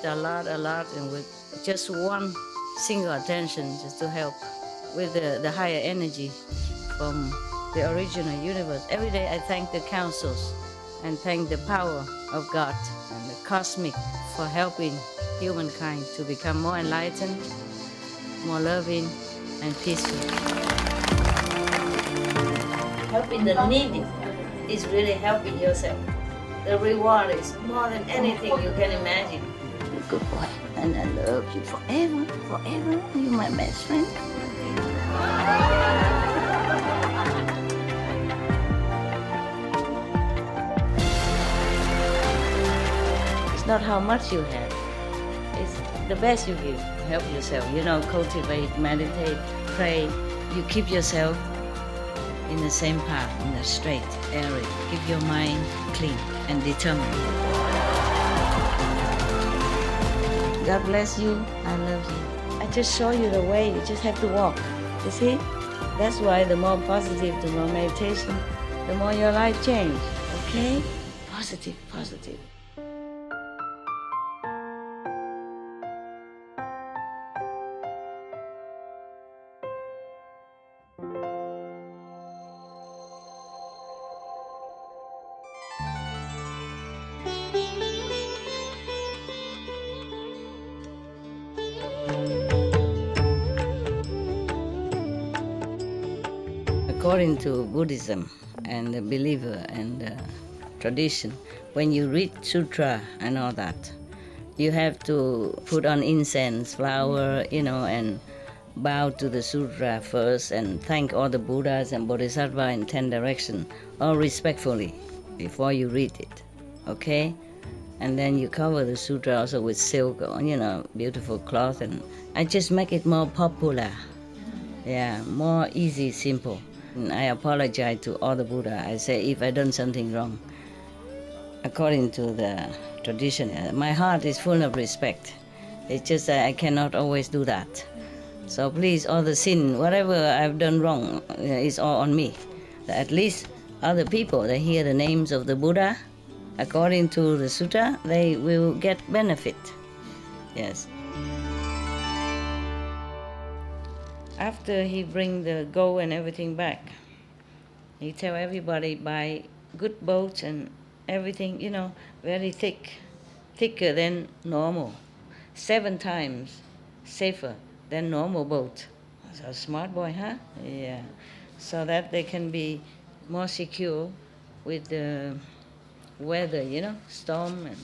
appreciate a lot, and with just one single attention just to help with the higher energy from the original universe. Every day I thank the councils and thank the power of God and the cosmic for helping humankind to become more enlightened, more loving, and peaceful. Helping the needy is really helping yourself. The reward is more than anything you can imagine. You're a good boy, and I love you forever, forever. You're my best friend. It's not how much you have, it's the best you give. Help yourself, cultivate, meditate, pray. You keep yourself in the same path, in the straight area. Keep your mind clean and determined. God bless you. I love you. I just show you the way. You just have to walk. You see? That's why the more positive, the more meditation, the more your life change. Okay? Positive, positive. According to Buddhism and the believer and the tradition, when you read sutra and all that, you have to put on incense, flower, and bow to the sutra first and thank all the Buddhas and Bodhisattvas in 10 directions, all respectfully, before you read it, okay? And then you cover the sutra also with silk, beautiful cloth, and I just make it more popular. Yeah, more easy, simple. And I apologize to all the Buddha. I say if I done something wrong, according to the tradition, my heart is full of respect. It's just that I cannot always do that. So please, all the sin, whatever I've done wrong, is all on me. At least other people, they hear the names of the Buddha, according to the sutta, they will get benefit. Yes. After he bring the gold and everything back, he tell everybody buy good boats and everything, very thick, thicker than normal, 7 times safer than normal boat. So smart boy, huh? Yeah. So that they can be more secure with the weather, storm and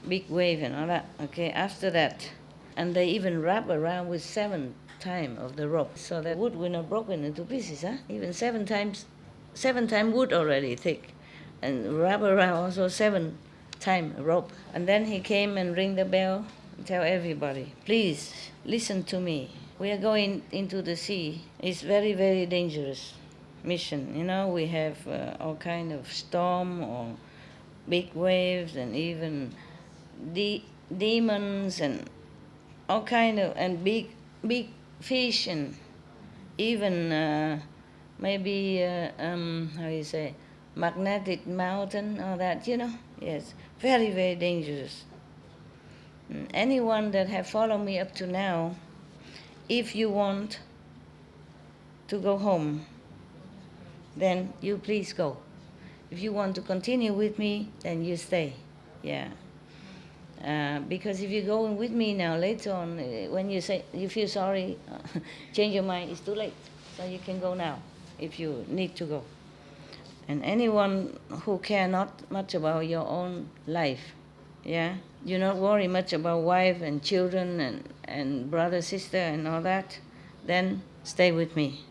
big wave and all that. Okay, after that, and they even wrap around with 7 times of the rope, so that wood will not broken into pieces, huh? Even 7 times wood already thick, and wrap around also 7 times rope. And then he came and ring the bell and tell everybody, please listen to me. We are going into the sea. It's very, very dangerous mission. We have all kind of storm or big waves and even demons and all kind of, and big fish and even maybe magnetic mountain, all that, Yes, very, very dangerous. Anyone that have followed me up to now, if you want to go home, then you please go. If you want to continue with me, then you stay. Yeah. Because if you're going with me now, later on, when you say you feel sorry, change your mind, it's too late. So you can go now if you need to go. And anyone who care not much about your own life, yeah, you not worry much about wife and children and brother, sister and all that, then stay with me.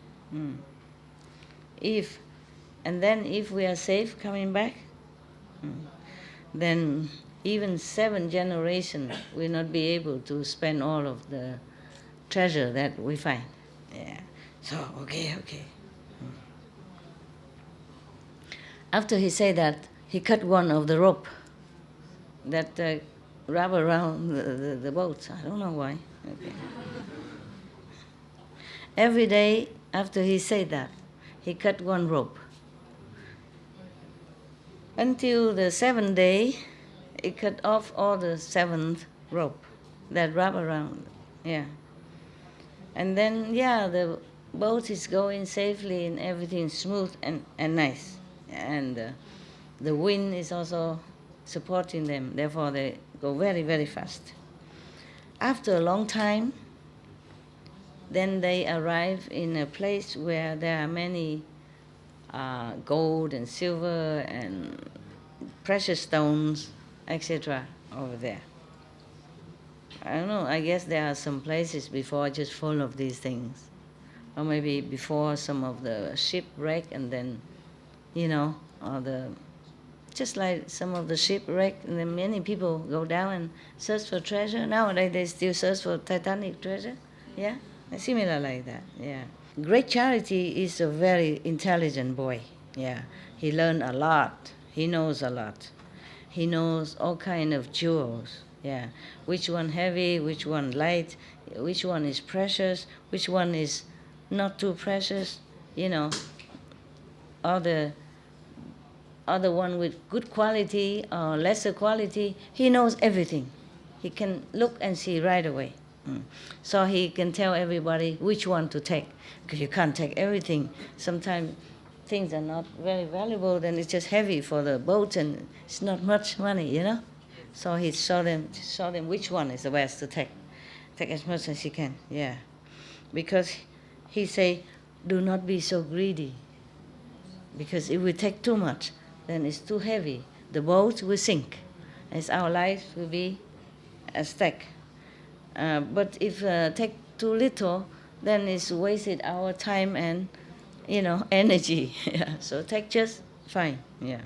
If we are safe coming back, then even 7 generations will not be able to spend all of the treasure that we find. Yeah. So, okay. After he said that, he cut one of the rope that wrap around the boat. I don't know why. Okay. Every day after he said that, he cut one rope. Until the 7th day, It cut off all the seventh rope that wrap around. Yeah. And then, yeah, the boat is going safely and everything smooth and nice. And the wind is also supporting them. Therefore, they go very, very fast. After a long time, then they arrive in a place where there are many gold and silver and precious stones, etc. over there. I don't know, I guess there are some places before just full of these things. Or maybe before some of the shipwreck and then, or just like some of the shipwreck, and then many people go down and search for treasure. Nowadays they still search for Titanic treasure. Yeah? Similar like that, yeah. Great Charity is a very intelligent boy. Yeah, he learned a lot. He knows a lot. He knows all kind of jewels. Yeah, which one heavy, which one light, which one is precious, which one is not too precious. All the other one with good quality or lesser quality. He knows everything. He can look and see right away. So he can tell everybody which one to take, because you can't take everything. Sometimes things are not very valuable, then it's just heavy for the boat and it's not much money. So he show them which one is the best to take. Take as much as he can, yeah. Because he say, do not be so greedy, because if we take too much, then it's too heavy. The boat will sink, as our lives will be a stake. But if take too little, then it's wasted our time and energy. Yeah. So take just fine. Yeah.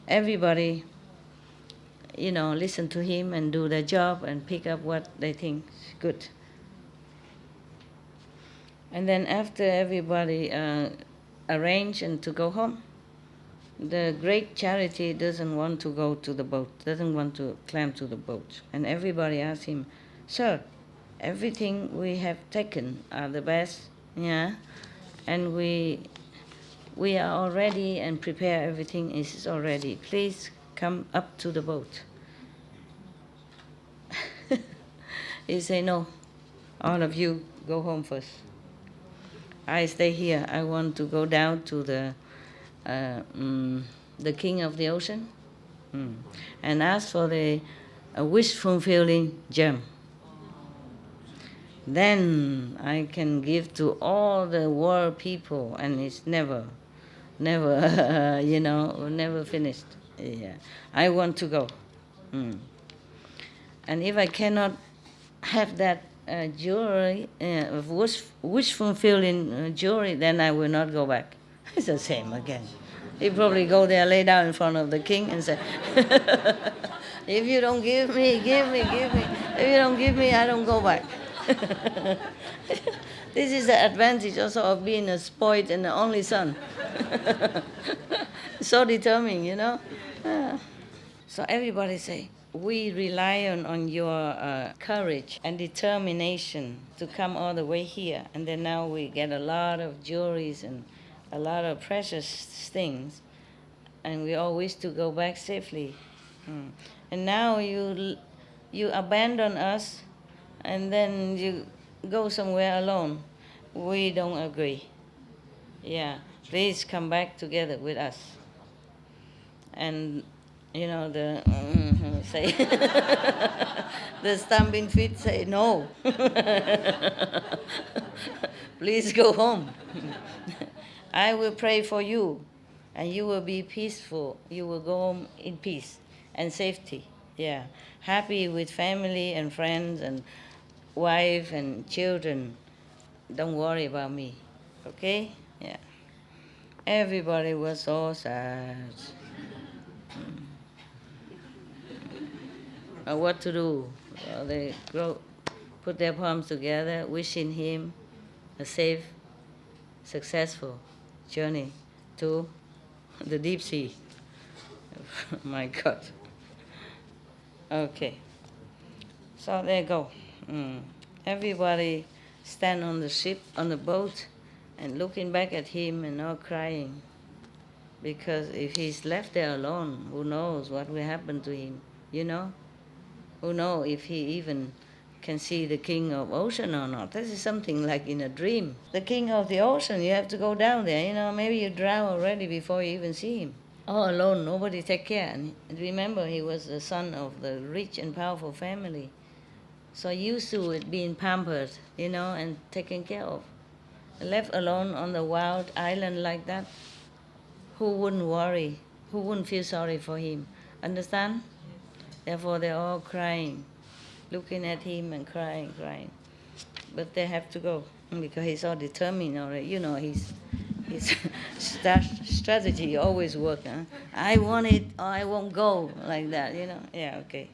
Everybody, listen to him and do their job and pick up what they think is good. And then after everybody arrange and to go home, the Great Charity doesn't want to go to the boat, doesn't want to climb to the boat. And everybody asks him, Sir, everything we have taken are the best, yeah, and we are all ready and prepare, everything is already. Please come up to the boat. He say, no, all of you go home first. I stay here. I want to go down to the king of the ocean and ask for the wish-fulfilling gem. Then I can give to all the world people, and it's never finished. Yeah. I want to go. And if I cannot have that jewelry, wish-fulfilling jewelry, then I will not go back. It's the same again. He probably go there, lay down in front of the king and say, if you don't give me, give me. If you don't give me, I don't go back. This is the advantage also of being a spoiled and the only son. So determined, So everybody say, we rely on your courage and determination to come all the way here. And then now we get a lot of jewelries and a lot of precious things. And we all wish to go back safely. And now you abandon us and then you go somewhere alone. We don't agree. Yeah, please come back together with us. And the say the stamping feet say no. Please go home. I will pray for you, and you will be peaceful. You will go home in peace and safety. Yeah, happy with family and friends and wife and children. Don't worry about me. Okay? Yeah. Everybody was so sad. What to do? They put their palms together, wishing him a safe, successful journey to the deep sea. My God. Okay. So there you go. Everybody stand on the ship, on the boat, and looking back at him and all crying. Because if he's left there alone, who knows what will happen to him, you know? Who knows if he even can see the king of ocean or not. This is something like in a dream. The king of the ocean, you have to go down there, you know, maybe you drown already before you even see him. All alone, nobody take care. And remember, he was the son of the rich and powerful family. So used to it being pampered, you know, and taken care of. Left alone on the wild island like that, who wouldn't worry? Who wouldn't feel sorry for him? Understand? Therefore, they're all crying, looking at him and crying, crying. But they have to go because he's all determined already. You know, his strategy always works. Huh? I want it or I won't go, like that, you know. Yeah, okay.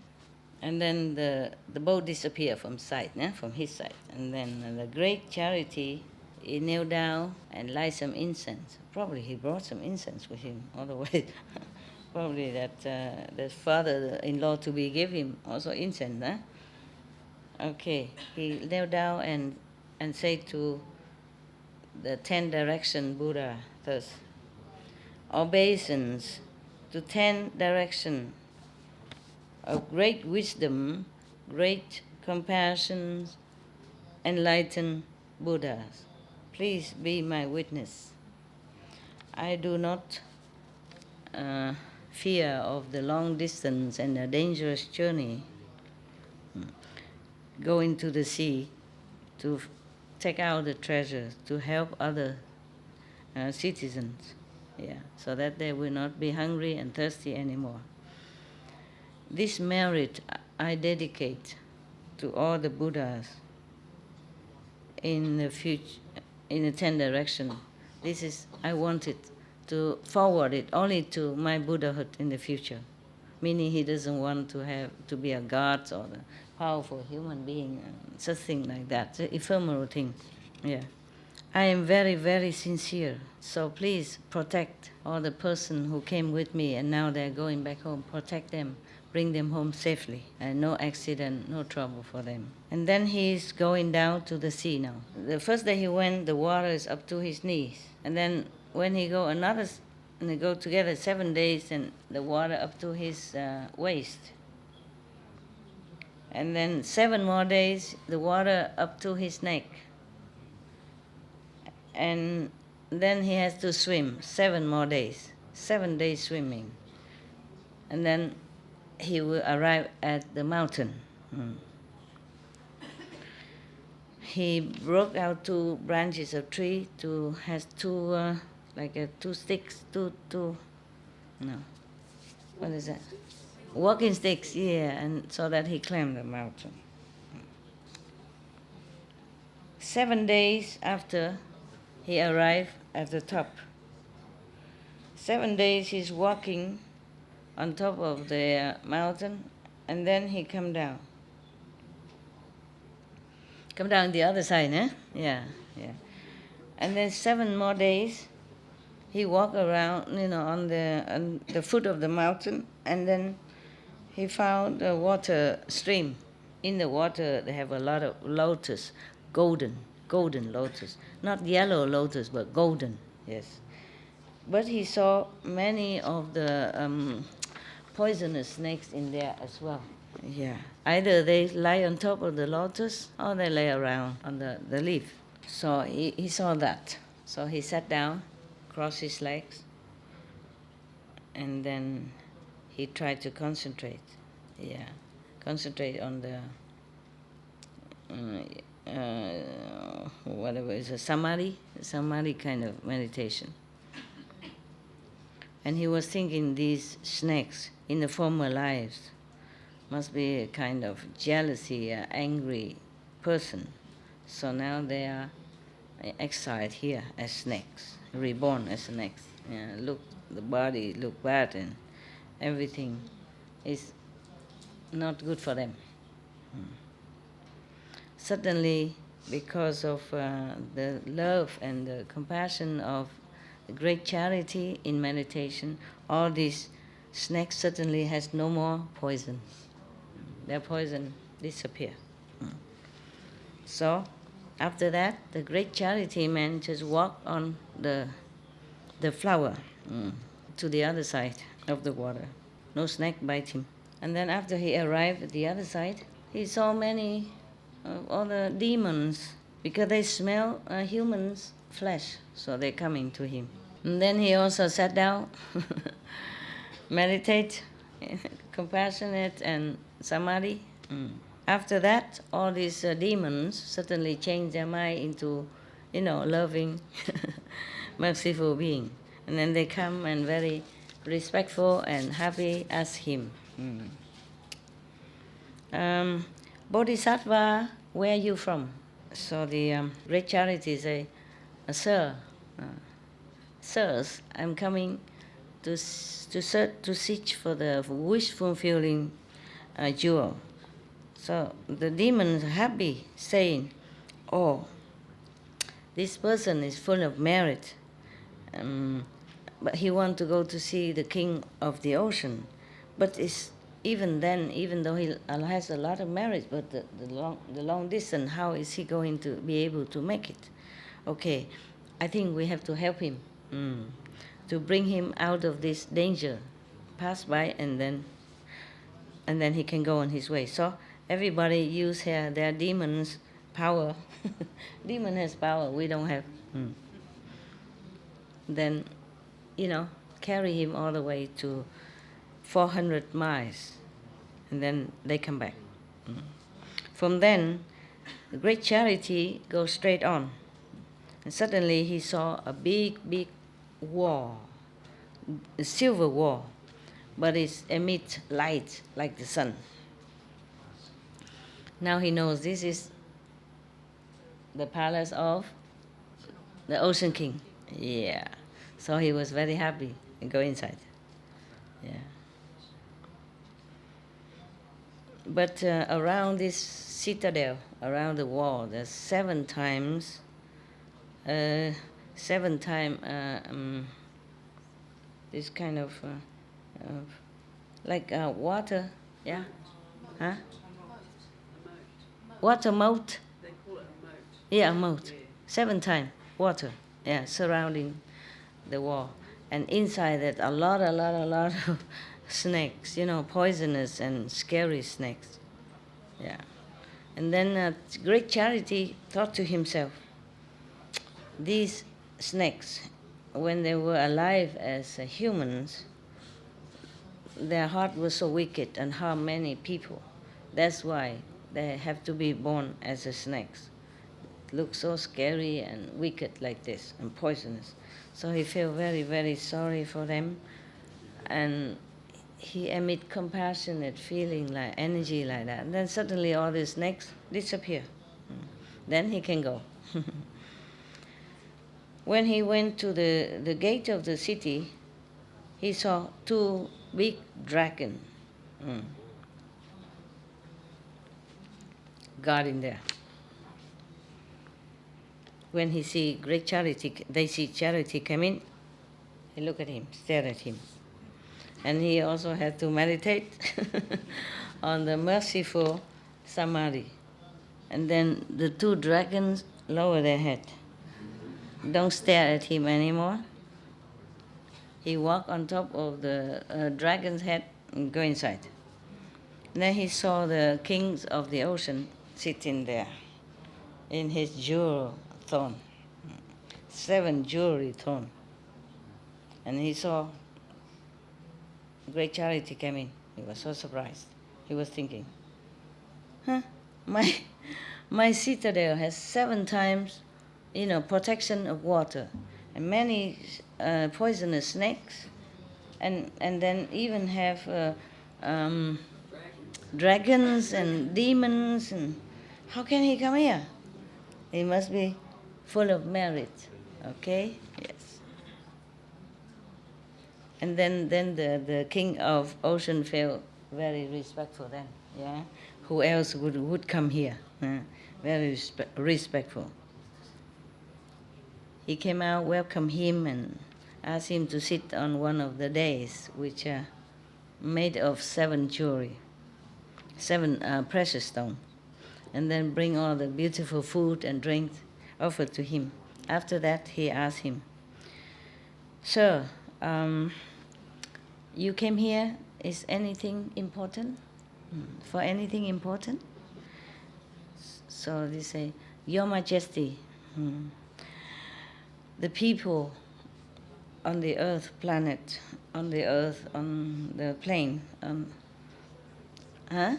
And then the boat disappeared from sight, from his sight. And then the great charity, he knelt down and light some incense. Probably he brought some incense with him, otherwise probably that the father-in-law to be gave him also incense. Okay, he knelt down and said to the 10 direction Buddha thus, obeisance to 10 direction of great wisdom, great compassion, enlightened Buddhas. Please be my witness. I do not fear of the long distance and the dangerous journey going to the sea to take out the treasure, to help other citizens, so that they will not be hungry and thirsty anymore. This merit I dedicate to all the Buddhas in the future, in the 10 direction. I wanted to forward it only to my Buddhahood in the future, meaning he doesn't want to be a god or a powerful human being, such thing like that, the ephemeral thing. Yeah. I am very, very sincere, so please protect all the person who came with me and now they're going back home. Protect them, bring them home safely, and no accident, no trouble for them. And then he's going down to the sea now. The first day he went, the water is up to his knees. And then when he go and they go together 7 days, and the water up to his waist. And then 7 more days, the water up to his neck. And then he has to swim 7 more days, 7 days swimming. And then he will arrive at the mountain. He broke out 2 branches of tree, has 2, like 2 sticks, what is that? Walking sticks, and so that he climbed the mountain. 7 days after, he arrived at the top. 7 days he's walking on top of the mountain, and then he come down. Come down the other side, eh? Yeah. And then 7 more days, he walked around, on the foot of the mountain, and then he found a water stream. In the water, they have a lot of lotus, golden lotus. Not yellow lotus, but golden, yes. But he saw many of the poisonous snakes in there as well. Yeah. Either they lie on top of the lotus or they lay around on the leaf. So he saw that. So he sat down, crossed his legs, and then he tried to concentrate. Yeah. Concentrate on the whatever is a samadhi kind of meditation. And he was thinking these snakes in the former lives must be a kind of jealousy, angry person. So now they are exiled here as snakes, reborn as snakes. Look, the body look bad and everything is not good for them. Suddenly, because of the love and the compassion of the great charity in meditation, all these snakes suddenly has no more poison. Their poison disappear. So, after that, the great charity man just walked on the flower. to the other side of the water. No snake bite him. And then after he arrived at the other side, he saw many other demons because they smell humans' flesh, so they're coming to him. And then he also sat down, meditate, compassionate and samadhi. After that, all these demons suddenly change their mind into, loving, merciful being. And then they come and very respectful and happy as him. Bodhisattva, where are you from? So the great charity say, Sir, sirs, I'm coming to search for the wish-fulfilling jewel. So the demons are happy, saying, oh, this person is full of merit, but he wants to go to see the king of the ocean. But even then, even though he has a lot of merit, but the long distance, how is he going to be able to make it? Okay, I think we have to help him to bring him out of this danger, pass by, and then he can go on his way. So everybody use their demons' power. Demon has power, we don't have. Then, carry him all the way to 400 miles, and then they come back. From then, the great charity goes straight on. And suddenly he saw a big wall, a silver wall, but it emits light like the sun. Now he knows this is the palace of the Ocean King. Yeah. So he was very happy and go inside. Yeah. But around this citadel, around the wall, there's 7 times, this kind of like water, yeah, huh? Water moat. They call it a moat. Yeah, a moat. 7 times water, yeah, surrounding the wall, and inside that a lot of snakes, poisonous and scary snakes. Yeah. And then great charity thought to himself, these snakes, when they were alive as humans, their heart was so wicked and harm many people. That's why they have to be born as snakes. Look so scary and wicked like this and poisonous. So he felt very, very sorry for them, and he emit compassionate feeling, like energy like that. And then suddenly all the snakes disappear. Then he can go. When he went to the gate of the city, he saw 2 big dragons guarding there. When he see great charity, they see charity come in, he look at him, stare at him. And he also had to meditate on the merciful samadhi. And then the 2 dragons lower their head. Don't stare at him anymore. He walked on top of the dragon's head and go inside. And then he saw the kings of the ocean sitting there in his jewel throne, 7 jewelry throne. And he saw great charity came in. He was so surprised. He was thinking, my citadel has 7 times, protection of water, and many poisonous snakes, and then even have dragons and demons. And how can he come here? He must be full of merit. Okay? Yes. And then the king of ocean felt very respectful then. Yeah. Who else would come here? Very respectful. He came out, welcomed him, and asked him to sit on one of the dais, which are made of 7 jewelry, 7 precious stones, and then bring all the beautiful food and drink offered to him. After that, he asked him, Sir, You came here, is anything important? For anything important? So they say, Your Majesty, the people on the earth planet, on the earth, on the plane, huh?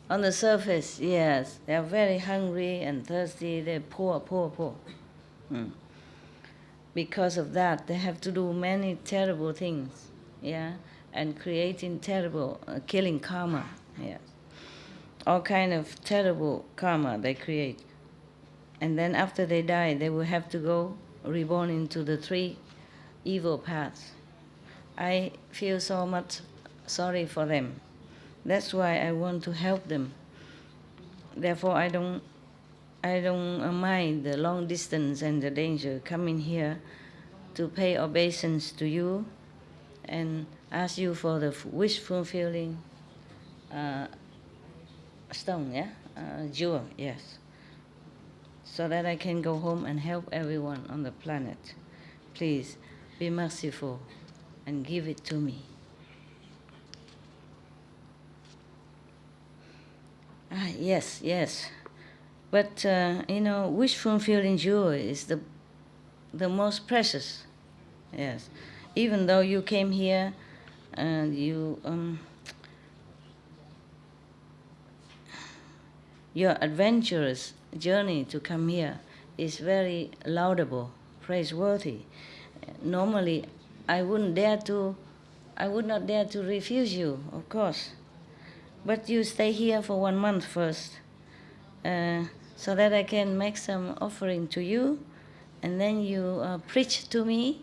On the surface, yes. They are very hungry and thirsty. They're poor, poor, poor. Because of that, they have to do many terrible things, yeah, and creating terrible, killing karma, yes. All kind of terrible karma they create. And then after they die, they will have to go reborn into the three evil paths. I feel so much sorry for them. That's why I want to help them. Therefore, I don't mind the long distance and the danger coming here to pay obeisance to you and ask you for the wish fulfilling stone, yeah, jewel, yes, so that I can go home and help everyone on the planet. Please be merciful and give it to me. Yes, yes. But, wish fulfilling jewel is the most precious, yes. Even though you came here and your adventurous journey to come here is very laudable, praiseworthy. Normally, I would not dare to refuse you, of course. But you stay here for 1 month first, so that I can make some offering to you, and then you preach to me,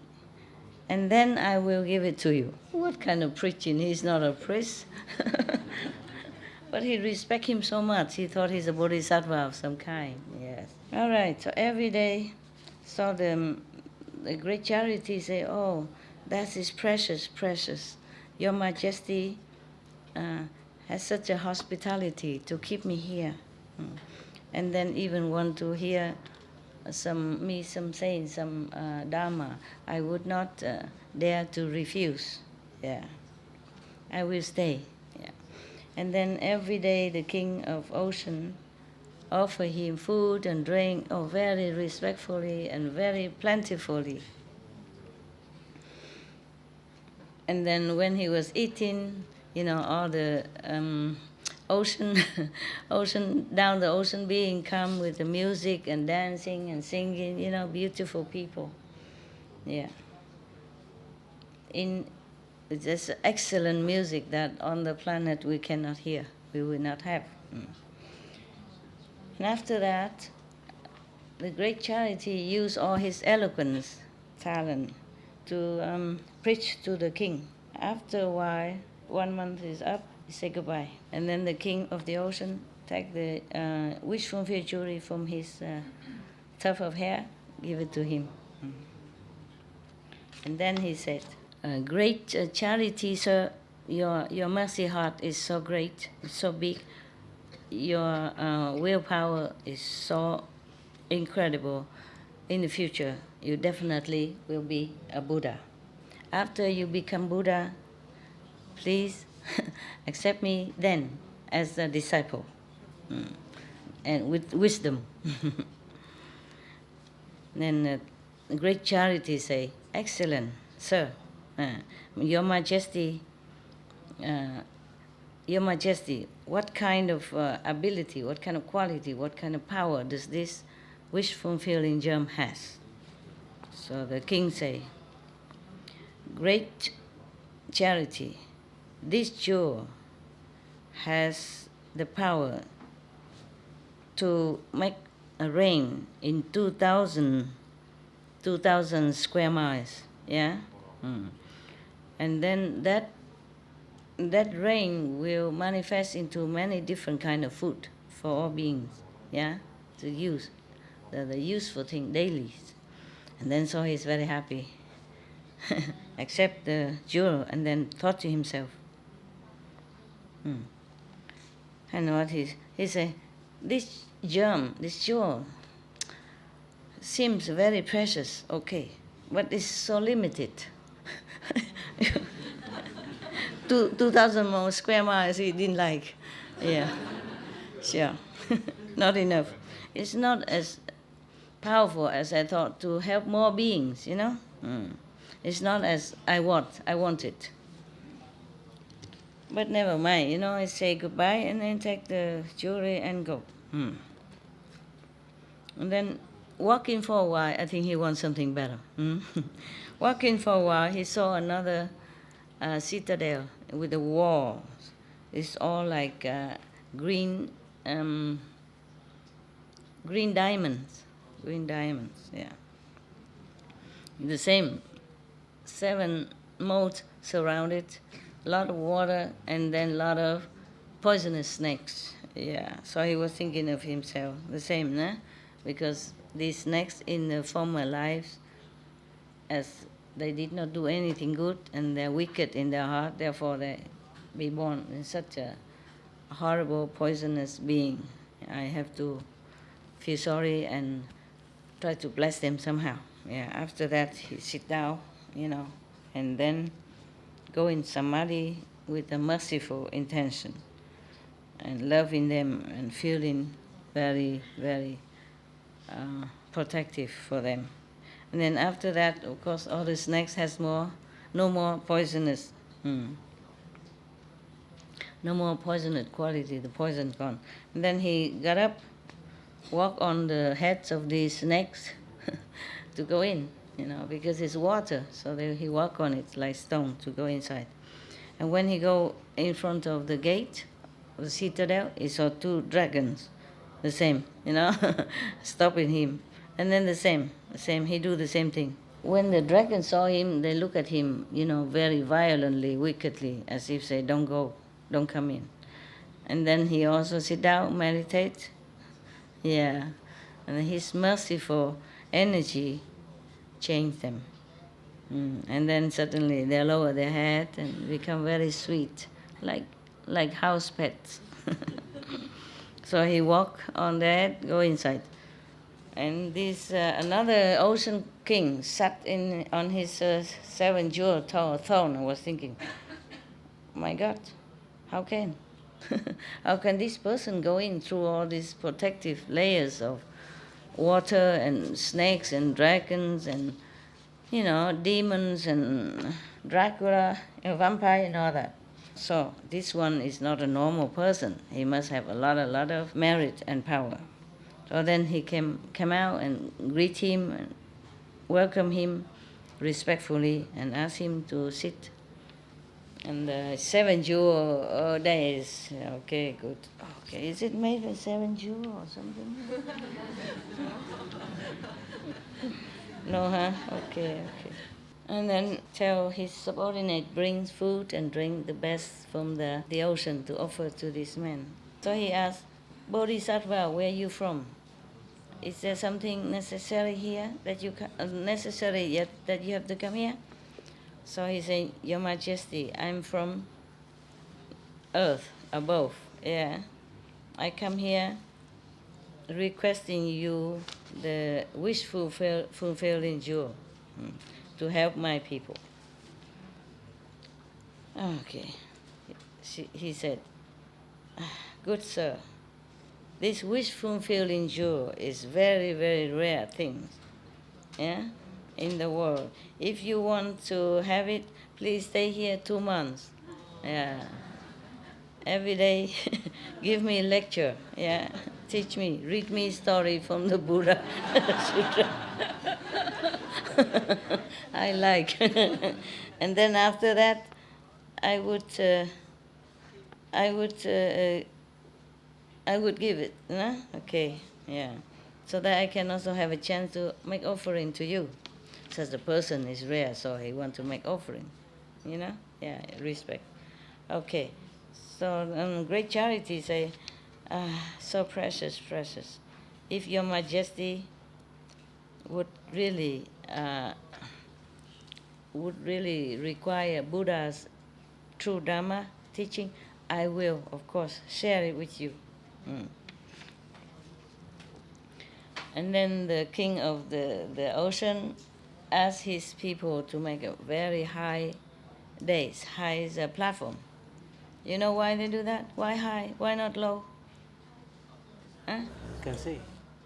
and then I will give it to you. What kind of preaching? He's not a priest. But he respects him so much. He thought he's a bodhisattva of some kind. Yes. All right. So every day, so the great charity say, "Oh, that is precious, precious. Your Majesty has such a hospitality to keep me here." And then even want to hear some saying some dharma. I would not dare to refuse. Yeah. I will stay. Yeah. And then every day the king of ocean offer him food and drink, very respectfully and very plentifully. And then when he was eating, all the ocean, down the ocean being come with the music and dancing and singing, beautiful people. Yeah. It's just excellent music that on the planet we cannot hear, we will not have. And after that, the great charity used all his eloquence, talent, to preach to the king. After a while, 1 month is up, he said goodbye. And then the king of the ocean take the wish fulfilled jewelry from his tuft of hair, give it to him. And then he said, great charity, sir, your mercy heart is so great, it's so big. Your willpower is so incredible. In the future, you definitely will be a Buddha. After you become Buddha, please accept me then as a disciple, and with wisdom. Then great charity say, excellent, sir. Your Majesty, what kind of ability, what kind of quality, what kind of power does this wish-fulfilling gem has? So the king say, great charity, this jewel has the power to make a rain in 2,000 square miles, yeah? And then that rain will manifest into many different kind of food for all beings, yeah, to use, the useful thing daily. And then so he's very happy, accept the jewel, and then thought to himself, and what he said, this gem, this jewel, seems very precious, okay, but it's so limited. 2,000 more square miles he didn't like. Yeah, sure. Not enough. It's not as powerful as I thought to help more beings, you know? It's not as I want it. But never mind, you know, I say goodbye and then take the jewelry and go. And then walking for a while, I think he wants something better. Walking for a while, he saw another citadel with a wall. It's all like green, green diamonds. Green diamonds, yeah. The same, 7 moats surrounded, a lot of water, and then a lot of poisonous snakes. Yeah, so he was thinking of himself, the same, nah? Because these snakes in the former lives, as they did not do anything good and they're wicked in their heart, therefore they be born in such a horrible, poisonous being. I have to feel sorry and try to bless them somehow. Yeah, after that he sit down, you know, and then go in samadhi with a merciful intention and loving them and feeling very, very protective for them. And then after that, of course, all the snakes has no more poisonous, no more poisonous quality, the poison's gone. And then he got up, walked on the heads of these snakes to go in, you know, because it's water, so he walked on it like stone to go inside. And when he go in front of the gate, the citadel, he saw 2 dragons, the same, you know, stopping him. And then the same, he do the same thing. When the dragons saw him, they look at him, you know, very violently, wickedly, as if say, don't go, don't come in. And then he also sit down, meditate. Yeah, and his merciful energy changed them. And then suddenly they lower their head and become very sweet, like house pets. So he walk on that, go inside. And this another ocean king sat on his 7-jewel throne and was thinking, my God, how can? How can this person go in through all these protective layers of water and snakes and dragons and, you know, demons and Dracula, vampire and all that. So this one is not a normal person. He must have a lot of merit and power. So then he came out and greet him and welcome him respectfully and ask him to sit. And 7 jewel days. Okay, good. Okay, is it made with 7 jewel or something? No, huh? Okay. And then tell his subordinate brings food and drink the best from the ocean to offer to this man. So he asked, Bodhisattva, where are you from? Is there something necessary here that you necessary yet that you have to come here? So he said, Your Majesty, I'm from earth above. Yeah, I come here requesting you the wish fulfilling jewel to help my people. Okay, he said, good sir, this wish fulfilling jewel is very, very rare thing, yeah, in the world. If you want to have it, please stay here 2 months. Yeah. Every day, give me a lecture. Yeah. Teach me, read me a story from the Buddha Sutra. I like. And then after that, I would give it. No? Okay. Yeah. So that I can also have a chance to make offering to you. Since the person is rare, so he wants to make offering. You know? Yeah, respect. Okay. So great charity say, so precious. If Your Majesty would really require Buddha's true Dharma teaching, I will, of course, share it with you. And then the king of the ocean asked his people to make a very high days, high platform. You know why they do that? Why high? Why not low? Huh? Can see.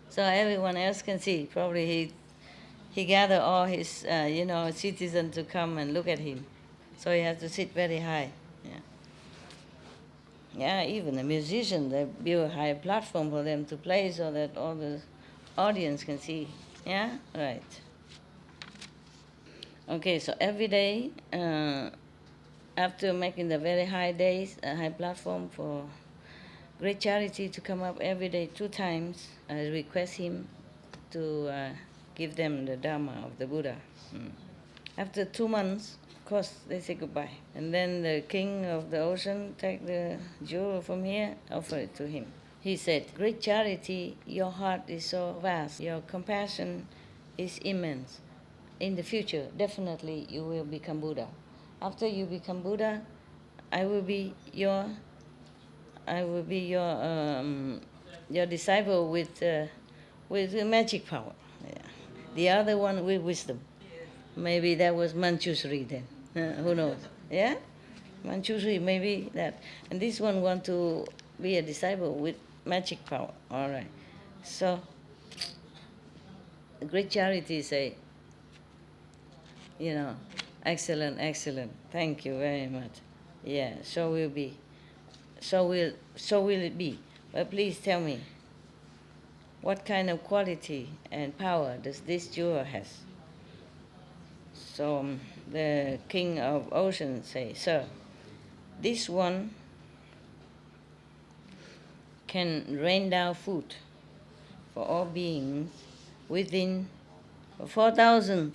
So everyone else can see. Probably he gathered all his citizens to come and look at him. So he has to sit very high. Yeah. Yeah, even the musicians, they build a high platform for them to play so that all the audience can see. Yeah, right. Okay, so every day, after making the very high days, a high platform for great charity to come up every day 2 times, I request him to give them the Dharma of the Buddha. Mm. After 2 months, of course, they say goodbye. And then the king of the ocean take the jewel from here, offer it to him. He said, great charity, your heart is so vast, your compassion is immense. In the future, definitely you will become Buddha. After you become Buddha, I will be your your disciple with magic power. Yeah. The other one with wisdom. Maybe that was Manchushri then. Who knows? Yeah? Manchushri, maybe that. And this one want to be a disciple with magic power. All right. So, great charity say, excellent, excellent. Thank you very much. Yeah, so will be. So will it be. But please tell me, what kind of quality and power does this jewel has? So the king of ocean say, sir, this one can rain down food for all beings within 4,000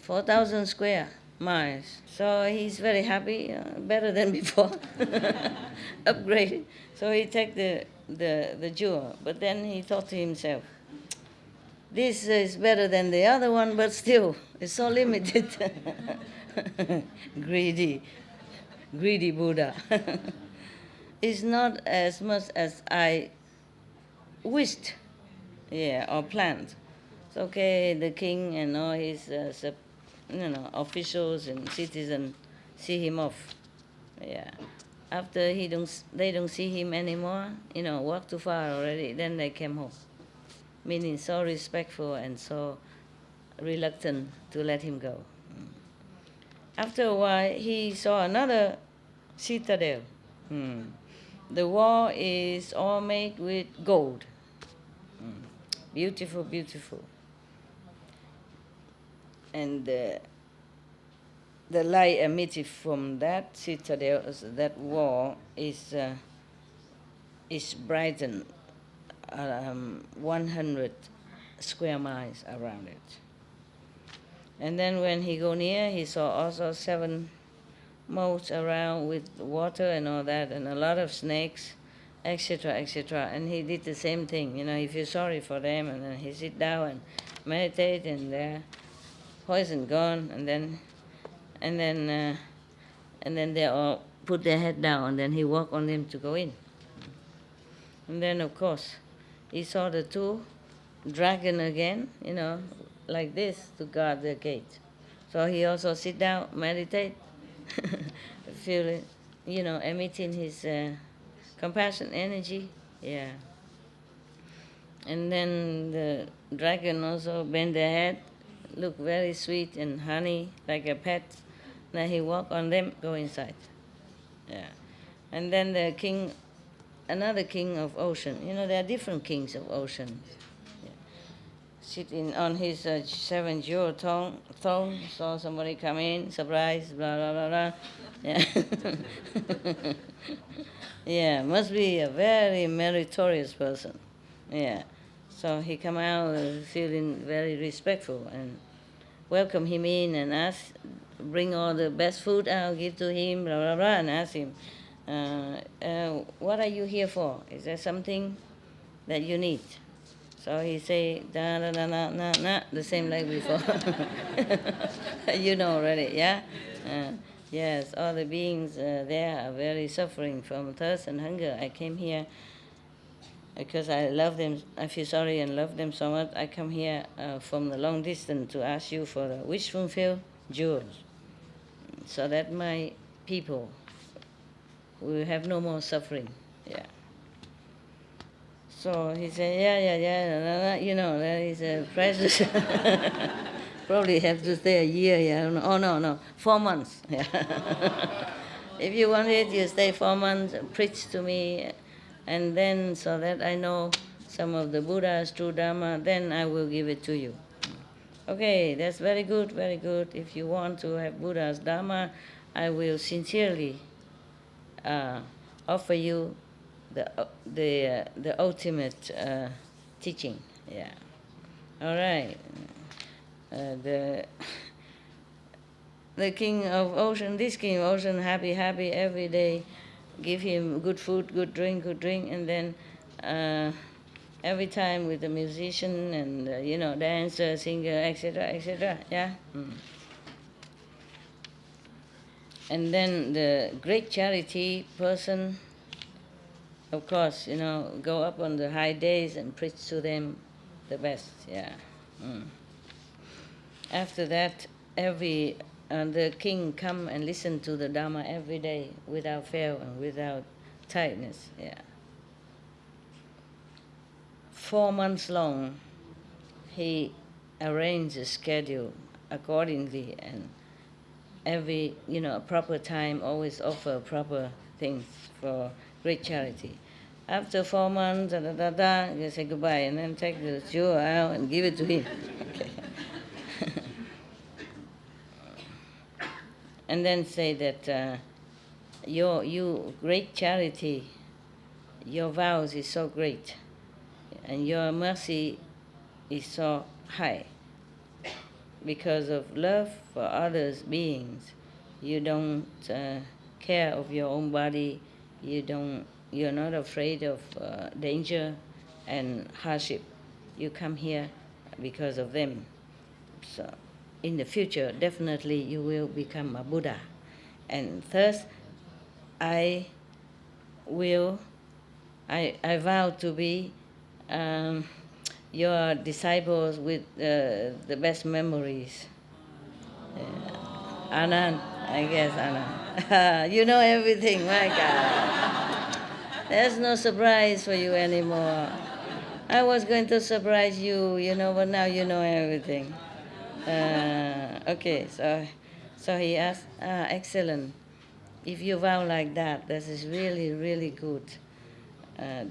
square miles. So he's very happy, better than before, upgraded. So he take the jewel, but then he thought to himself, this is better than the other one, but still, it's so limited. greedy, greedy Buddha. It's not as much as I wished, yeah, or planned. It's okay, the king and all his officials and citizens see him off. Yeah. After they don't see him anymore, walk too far already, then they came home. Meaning so respectful and so reluctant to let him go. After a while, he saw another citadel. The wall is all made with gold. Beautiful, beautiful. And the light emitted from that citadel, that wall, is brightened 100 square miles around it. And then when he go near, he saw also 7 moats around with water and all that, and a lot of snakes, etc., etc. And he did the same thing. He feels sorry for them, and then he sit down and meditate, and their poison gone, and then they all put their head down, and then he walked on them to go in. And then, of course, he saw the 2 dragon again, like this to guard the gate. So he also sit down, meditate, feel it, emitting his compassion energy. Yeah. And then the dragon also bend their head, look very sweet and honey, like a pet. Then he walk on them, go inside. Yeah. And then the king, another king of ocean. There are different kings of ocean. Yeah. Sitting on his 7 jewel throne, saw somebody come in, surprise, blah, blah, blah, blah. Yeah. Yeah, must be a very meritorious person. Yeah. So he come out feeling very respectful and welcome him in and ask, bring all the best food I'll give to him, blah, blah, blah, and ask him, what are you here for? Is there something that you need? So he say, da, da, da, na, na, na, the same like before. You know already, yeah? Yes, all the beings there are very suffering from thirst and hunger. I came here because I love them, I feel sorry and love them so much. I come here from the long distance to ask you for the wish fulfilled jewels, so that my people. We will have no more suffering. Yeah. So he said, yeah, that is precious. Probably have to stay a year, yeah. Oh, no, 4 months. Yeah. If you want it, you stay 4 months, preach to me, and then so that I know some of the Buddha's true Dharma, then I will give it to you. Okay, that's very good, very good. If you want to have Buddha's Dharma, I will sincerely offer you the ultimate teaching. Yeah. All right. The king of ocean, this king of ocean, happy every day. Give him good food, good drink, and then every time with the musician and dancer, singer, etc. Yeah. And then the great charity person, of course, go up on the high days and preach to them the best. Yeah. After that, the king come and listen to the Dharma every day without fail and without tiredness. Yeah. 4 months long, he arranged the schedule accordingly, and every proper time always offer proper things for great charity. After 4 months, you say goodbye, and then take the jewel out and give it to him. Okay. And then say that you great charity, your vows is so great, and your mercy is so high. Because of love for others beings, you don't care of your own body. You're not afraid of danger and hardship. You come here because of them. So in the future, definitely you will become a Buddha. And thus, I vow to be your disciples with the best memories. Anand, I guess Anand. You know everything, my God. There's no surprise for you anymore. I was going to surprise you, but now you know everything. Okay, so he asked, excellent. If you vow like that, this is really, really good.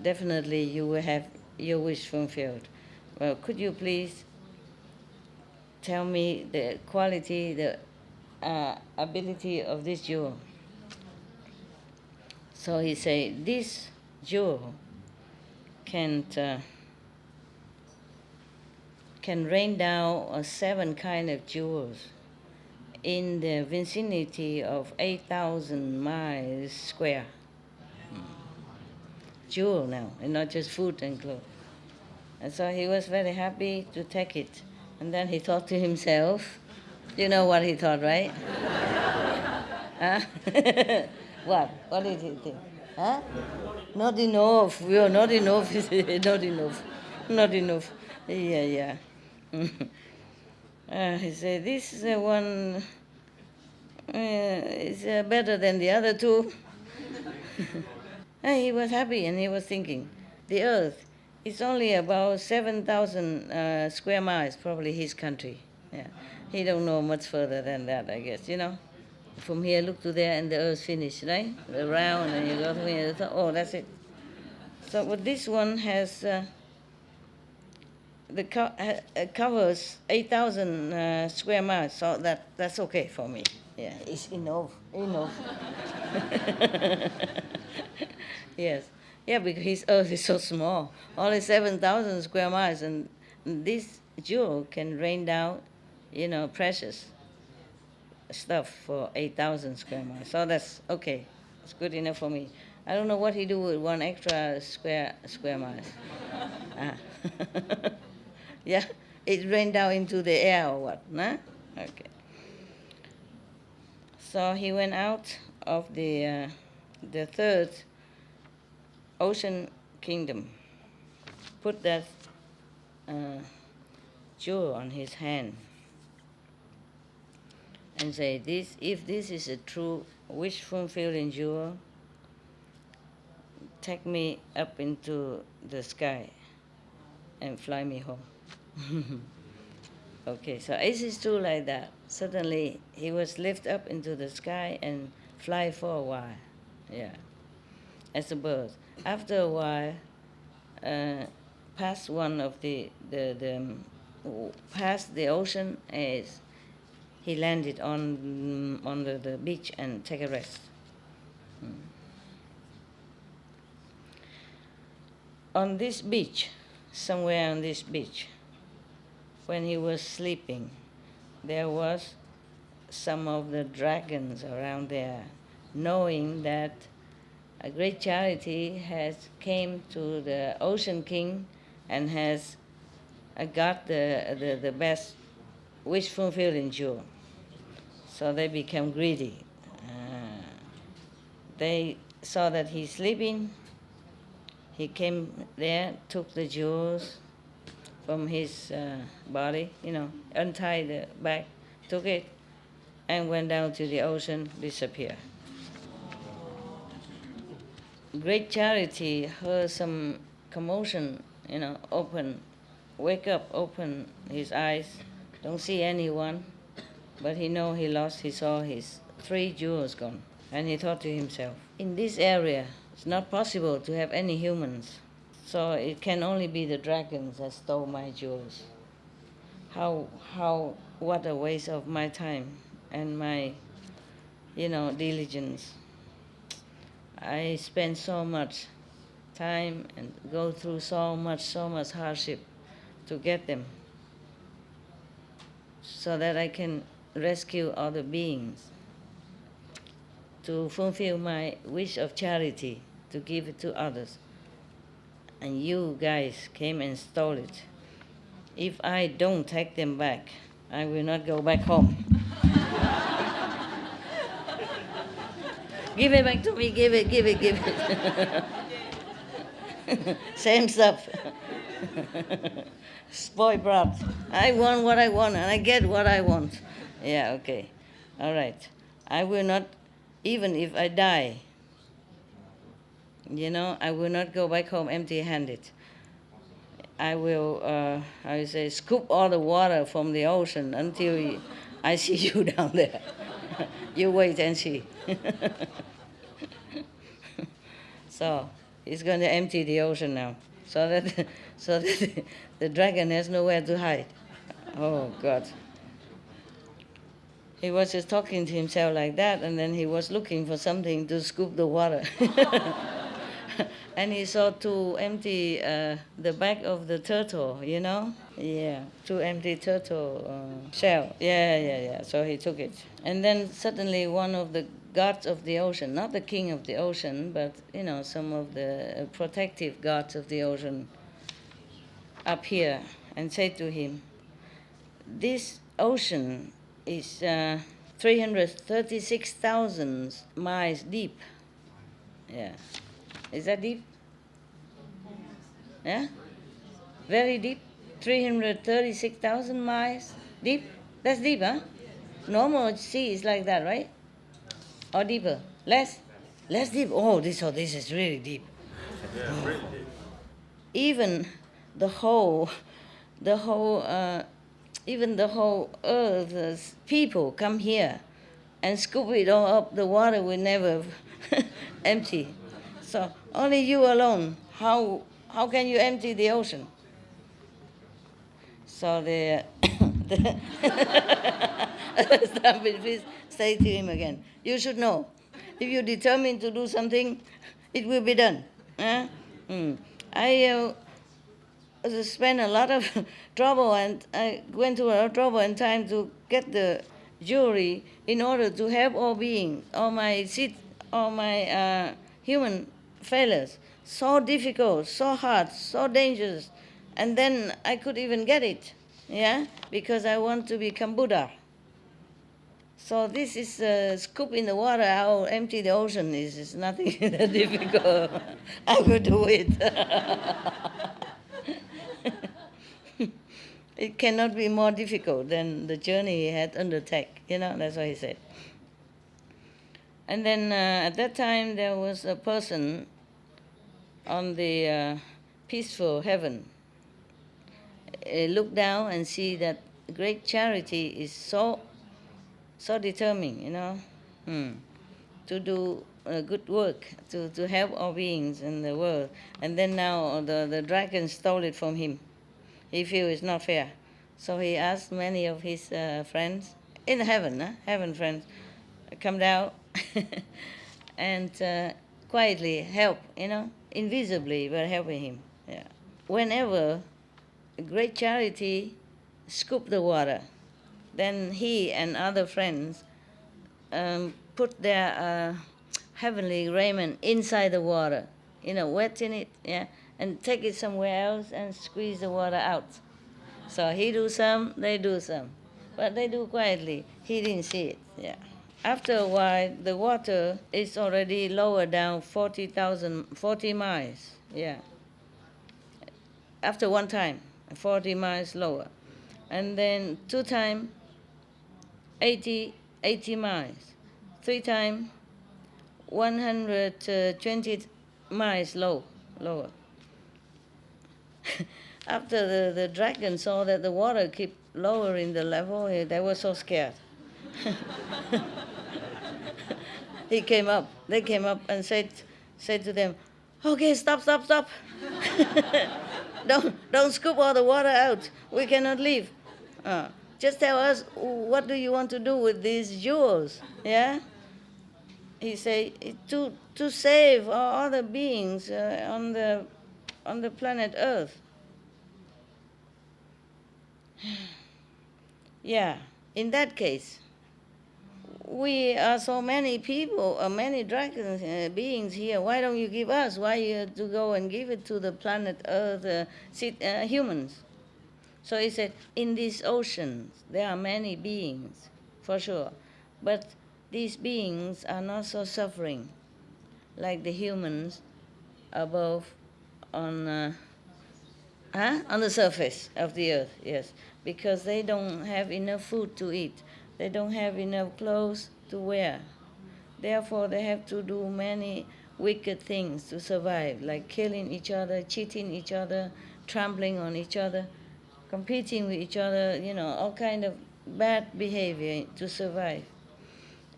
Definitely you will have your wish fulfilled. Well, could you please tell me the quality, the ability of this jewel? So he said, this jewel can rain down 7 kind of jewels in the vicinity of 8,000 miles square. Jewel now, and not just food and clothes. And so he was very happy to take it. And then he thought to himself, you know what he thought, right? Huh? What? What did he think? Huh? Not enough. We are not enough. Not enough. Not enough. Yeah. He said, this one is better than the other 2. And he was happy, and he was thinking, the earth is only about 7,000 square miles, probably his country. Yeah. He don't know much further than that, I guess, From here, look to there, and the earth finished, right? The round, and you go to here, oh, that's it. So, but this one has covers 8,000 square miles, so that's okay for me. Yeah, it's enough. Yes. Yeah, because his earth is so small, only 7,000 square miles, and this jewel can rain down, precious stuff for 8,000 square miles. So that's okay. It's good enough for me. I don't know what he do with 1 extra square miles. Yeah, it rained down into the air or what? Nah? Okay. So he went out of the 3rd ocean kingdom, put that jewel on his hand, and say, "This, if this is a true wish fulfilling jewel, take me up into the sky and fly me home." Okay, so is it true like that? Suddenly he was lifted up into the sky and fly for a while, yeah, as a bird. After a while, past one of past the ocean, as he landed on the beach and take a rest. On this beach, somewhere on this beach, when he was sleeping, there was some of the dragons around there, knowing that a great charity has came to the Ocean King and has got the best wish fulfilling jewel. So they became greedy. They saw that he's sleeping. He came there, took the jewels from his body, untied the bag, took it, and went down to the ocean, disappeared. Great charity heard some commotion, wake up, open his eyes, don't see anyone, but he saw his 3 jewels gone. And he thought to himself, in this area, it's not possible to have any humans. So it can only be the dragons that stole my jewels. What a waste of my time and my, diligence. I spend so much time and go through so much hardship to get them so that I can rescue other beings, to fulfill my wish of charity, to give it to others. And you guys came and stole it. If I don't take them back, I will not go back home. Give it back to me, give it. Same stuff. Spoiled brat. I want what I want and I get what I want. Yeah, okay. All right. I will not, even if I die, I will not go back home empty-handed. I will, scoop all the water from the ocean until I see you down there. You wait and see. So he's going to empty the ocean now, so that the dragon has nowhere to hide. Oh God. He was just talking to himself like that, and then he was looking for something to scoop the water. And he saw 2 empty, the back of the turtle, Yeah, 2 empty turtle shell. Yeah. So he took it. And then suddenly one of the gods of the ocean, not the king of the ocean, but, some of the protective gods of the ocean appear and say to him, this ocean is 336,000 miles deep. Yeah. Is that deep? Yeah? Very deep? 336,000 miles deep? That's deep, huh? Normal sea is like that, right? Or deeper? Less? Less deep? Oh, this is really deep. Yeah, really deep. Even the whole earth, people come here and scoop it all up. The water will never empty. So only you alone. How can you empty the ocean? So the please say to him again, you should know. If you're determined to do something, it will be done. I spent a lot of trouble, and I went to a lot of trouble and time to get the jewelry in order to help all beings, all my human fellows. So difficult, so hard, so dangerous. And then I could even get it, because I want to become Buddha. So this is a scoop in the water, how empty the ocean is. It's nothing that difficult. I will do it. It cannot be more difficult than the journey he had undertaken. That's what he said. And then at that time there was a person on the peaceful heaven. Look down and see that great charity is so determined, to do good work, to help all beings in the world. And then now the dragon stole it from him. He feels it's not fair. So he asked many of his friends in heaven, heaven friends, come down and quietly help, invisibly we're helping him. Yeah. Whenever a great charity scoop the water, then he and other friends put their heavenly raiment inside the water, wet in it, yeah, and take it somewhere else and squeeze the water out. So he do some, they do some, but they do quietly. He didn't see it, yeah. After a while, the water is already lower down 40 miles, yeah. After one time, 40 miles lower. And then 2 times, 80 miles. 3 times, 120 miles lower. After the dragon saw that the water kept lowering the level, they were so scared. They came up and said to them, okay, stop. Don't scoop all the water out. We cannot leave. Just tell us, what do you want to do with these jewels? Yeah? He said, to save all other beings on the planet Earth. Yeah, in that case, we are so many people, many dragons beings here. Why don't you give us? Why you have to go and give it to the planet Earth, humans? So he said, in these oceans, there are many beings, for sure. But these beings are not so suffering like the humans above on the surface of the earth, yes. Because they don't have enough food to eat. They don't have enough clothes to wear. Therefore, they have to do many wicked things to survive, like killing each other, cheating each other, trampling on each other, competing with each other, all kind of bad behavior to survive.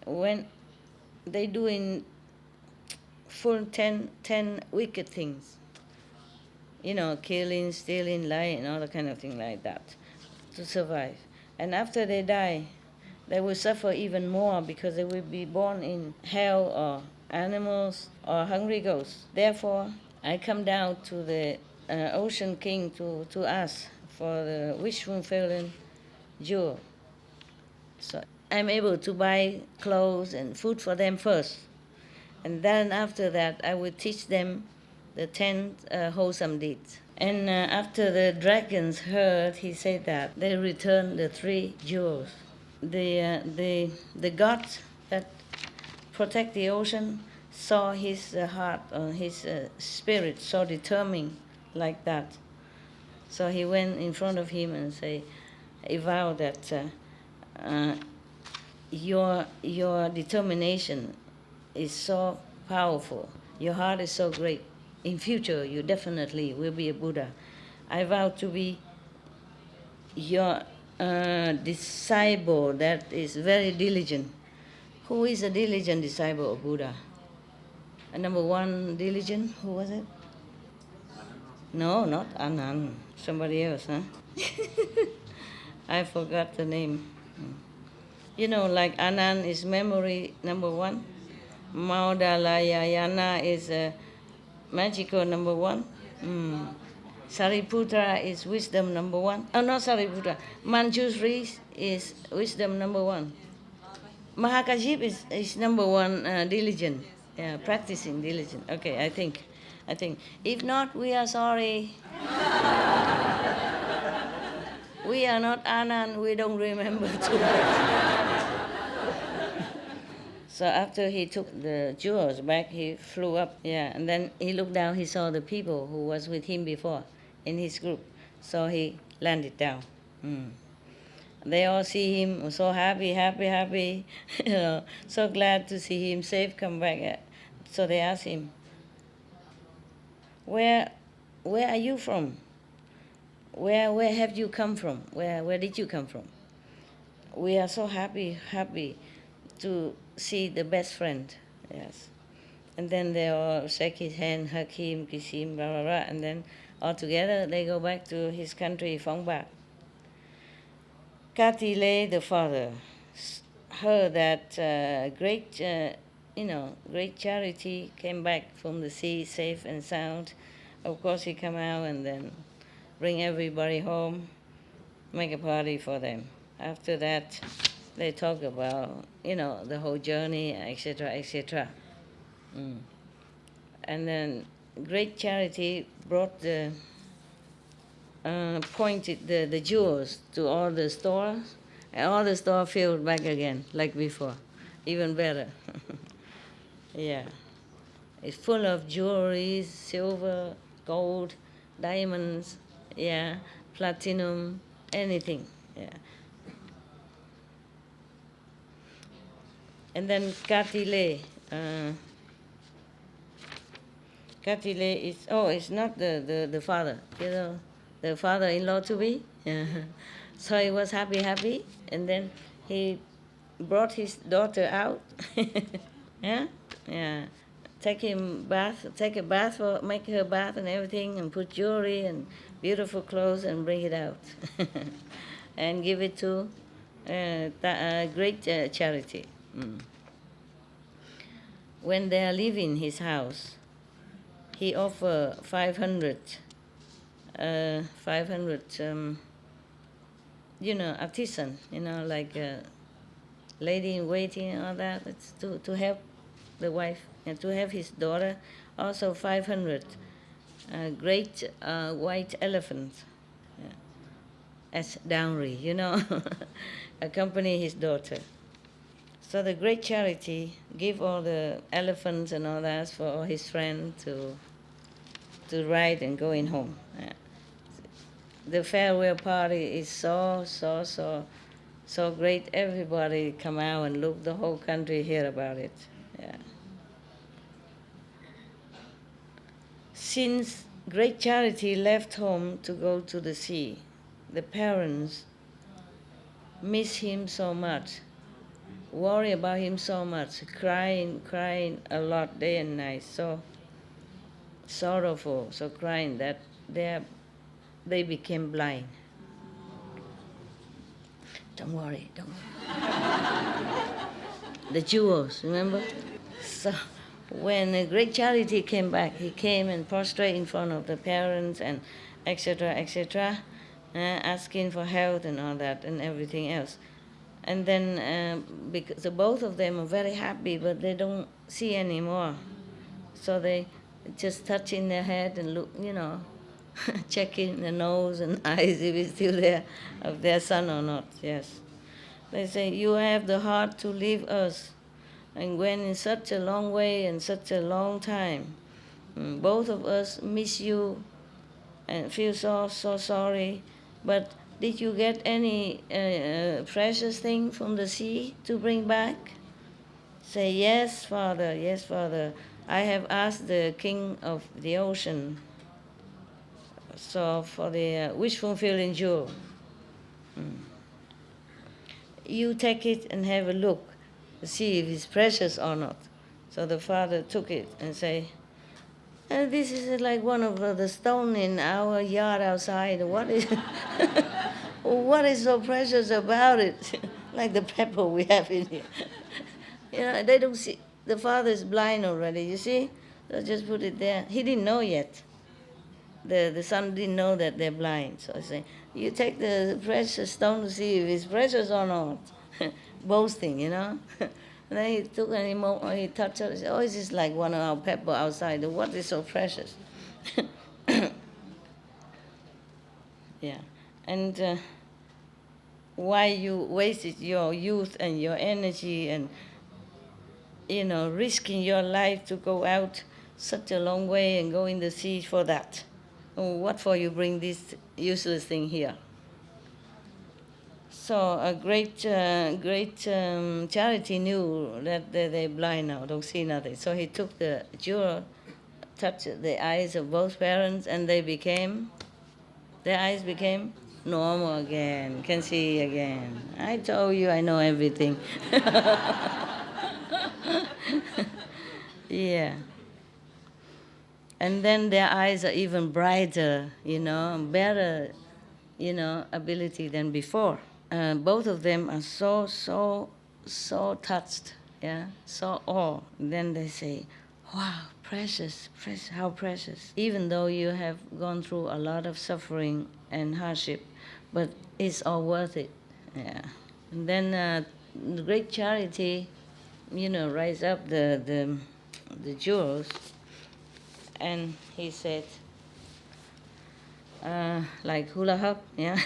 When they doing full 10 wicked things, killing, stealing, lying, all the kind of thing like that, to survive. And after they die, they will suffer even more because they will be born in hell or animals or hungry ghosts. Therefore, I come down to the Ocean King to ask for the wish fulfilling jewel. So I'm able to buy clothes and food for them first. And then after that, I will teach them the 10 wholesome deeds. And after the dragons heard, he said that they returned the 3 jewels. The god that protect the ocean saw his heart, his spirit so determined like that. So he went in front of him and he vowed that your determination is so powerful, your heart is so great. In future, you definitely will be a Buddha. I vow to be your disciple that is very diligent. Who is a diligent disciple of Buddha? Number 1 diligent, who was it? No, not Anand. Somebody else, huh? I forgot the name. Like Anand is memory number 1. Maudalayayana is magical number 1. Sariputra is wisdom number 1. Oh, not Sariputra. Manjushri is wisdom number 1. Mahakaship is number 1 diligent. Yeah, practicing diligent. Okay, I think. If not, we are sorry. We are not Anand. We don't remember too much. So after he took the jewels back, he flew up, and then he looked down, he saw the people who was with him before in his group. So he landed down, Mm. They all see him so happy, happy, happy, so glad to see him safe come back. So they ask him, where, where are you from? Where have you come from? Where did you come from? We are so happy, happy to see the best friend. Yes. And then they all shake his hand, hug him, kiss him, blah, blah, blah. And then all together they go back to his country, Phóng Bạc. Katile, the father, heard that great charity came back from the sea safe and sound. Of course, he come out and then bring everybody home, make a party for them. After that, they talk about, the whole journey, etc., etc. Mm. And then great charity brought pointed the jewels to all the stores, and all the store filled back again, like before, even better. Yeah. It's full of jewelry, silver, gold, diamonds, yeah, platinum, anything, yeah. And then Katile is, it's not the father, the father-in-law to be. So he was happy, happy, and then he brought his daughter out. Yeah, yeah. Take a bath for, make her bath and everything, and put jewelry and beautiful clothes and bring it out, and give it to great charity. Mm. When they are leaving his house, he offered 500, artisan, like lady in waiting and all that. It's to help the wife and to have his daughter. Also 500 great white elephants as dowry, accompany his daughter. So the great charity give all the elephants and all that for his friend to ride and going home. The farewell party is so great. Everybody come out and look. The whole country hear about it. Yeah. Since great charity left home to go to the sea, the parents miss him so much, worry about him so much, crying a lot day and night, so sorrowful, so crying that they became blind. Don't worry. The jewels, remember? So when a great charity came back, he came and prostrate in front of the parents and etc., asking for health and all that and everything else. And then because both of them are very happy, but they don't see anymore. So they just touching their head and look, checking the nose and eyes if it's still there, of their son or not. Yes. They say, you have the heart to leave us, and went in such a long way and such a long time. Both of us miss you and feel so sorry. But did you get any precious thing from the sea to bring back? Say, yes, Father, yes, Father. I have asked the king of the ocean, so for the wish-fulfilling jewel. You take it and have a look, see if it's precious or not. So the father took it and say, this is like one of the stone in our yard outside. What is what is so precious about it? Like the pepper we have in here. They don't see. The father is blind already, you see? So just put it there. He didn't know yet. The son didn't know that they're blind. So I say, you take the precious stone to see if it's precious or not. Boasting, And then he took and he touched it. He said, it's just like one of our pepper outside. What is so precious? Yeah. And why you wasted your youth and your energy and, risking your life to go out such a long way and go in the sea for that? What for you bring this useless thing here? So a great charity knew that they're blind now, don't see nothing. So he took the jewel, touched the eyes of both parents, and their eyes became normal again, can see again. I told you I know everything. Yeah. And then their eyes are even brighter, better, ability than before. Both of them are so touched, yeah, so awe. Then they say, wow, precious, precious, how precious. Even though you have gone through a lot of suffering and hardship, but it's all worth it, yeah. And then the great charity, raise up the jewels, and he said, like hula hoop, yeah.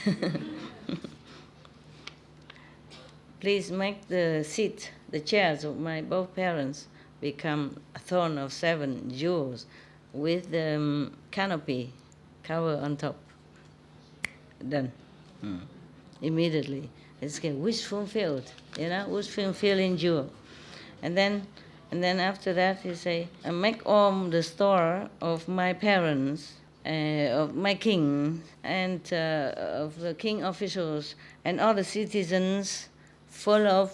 Please make the seat, the chairs of my both parents become a throne of 7 jewels with the canopy cover on top. Done. Immediately. It's a wish fulfilled, wish fulfilling jewel. And then after that he say, make all the store of my parents, of my king, and of the king officials, and all the citizens full of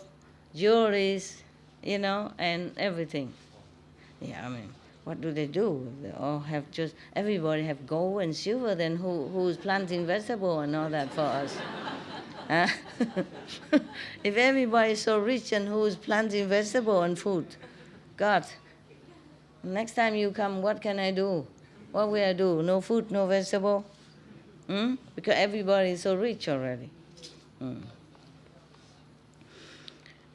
jewelries, and everything. Yeah, I mean, what do? They all have everybody have gold and silver, then who's planting vegetable and all that for us? Huh? If everybody is so rich, and who's planting vegetable and food? God, next time you come, what can I do? What will I do? No food, no vegetable? Because everybody is so rich already.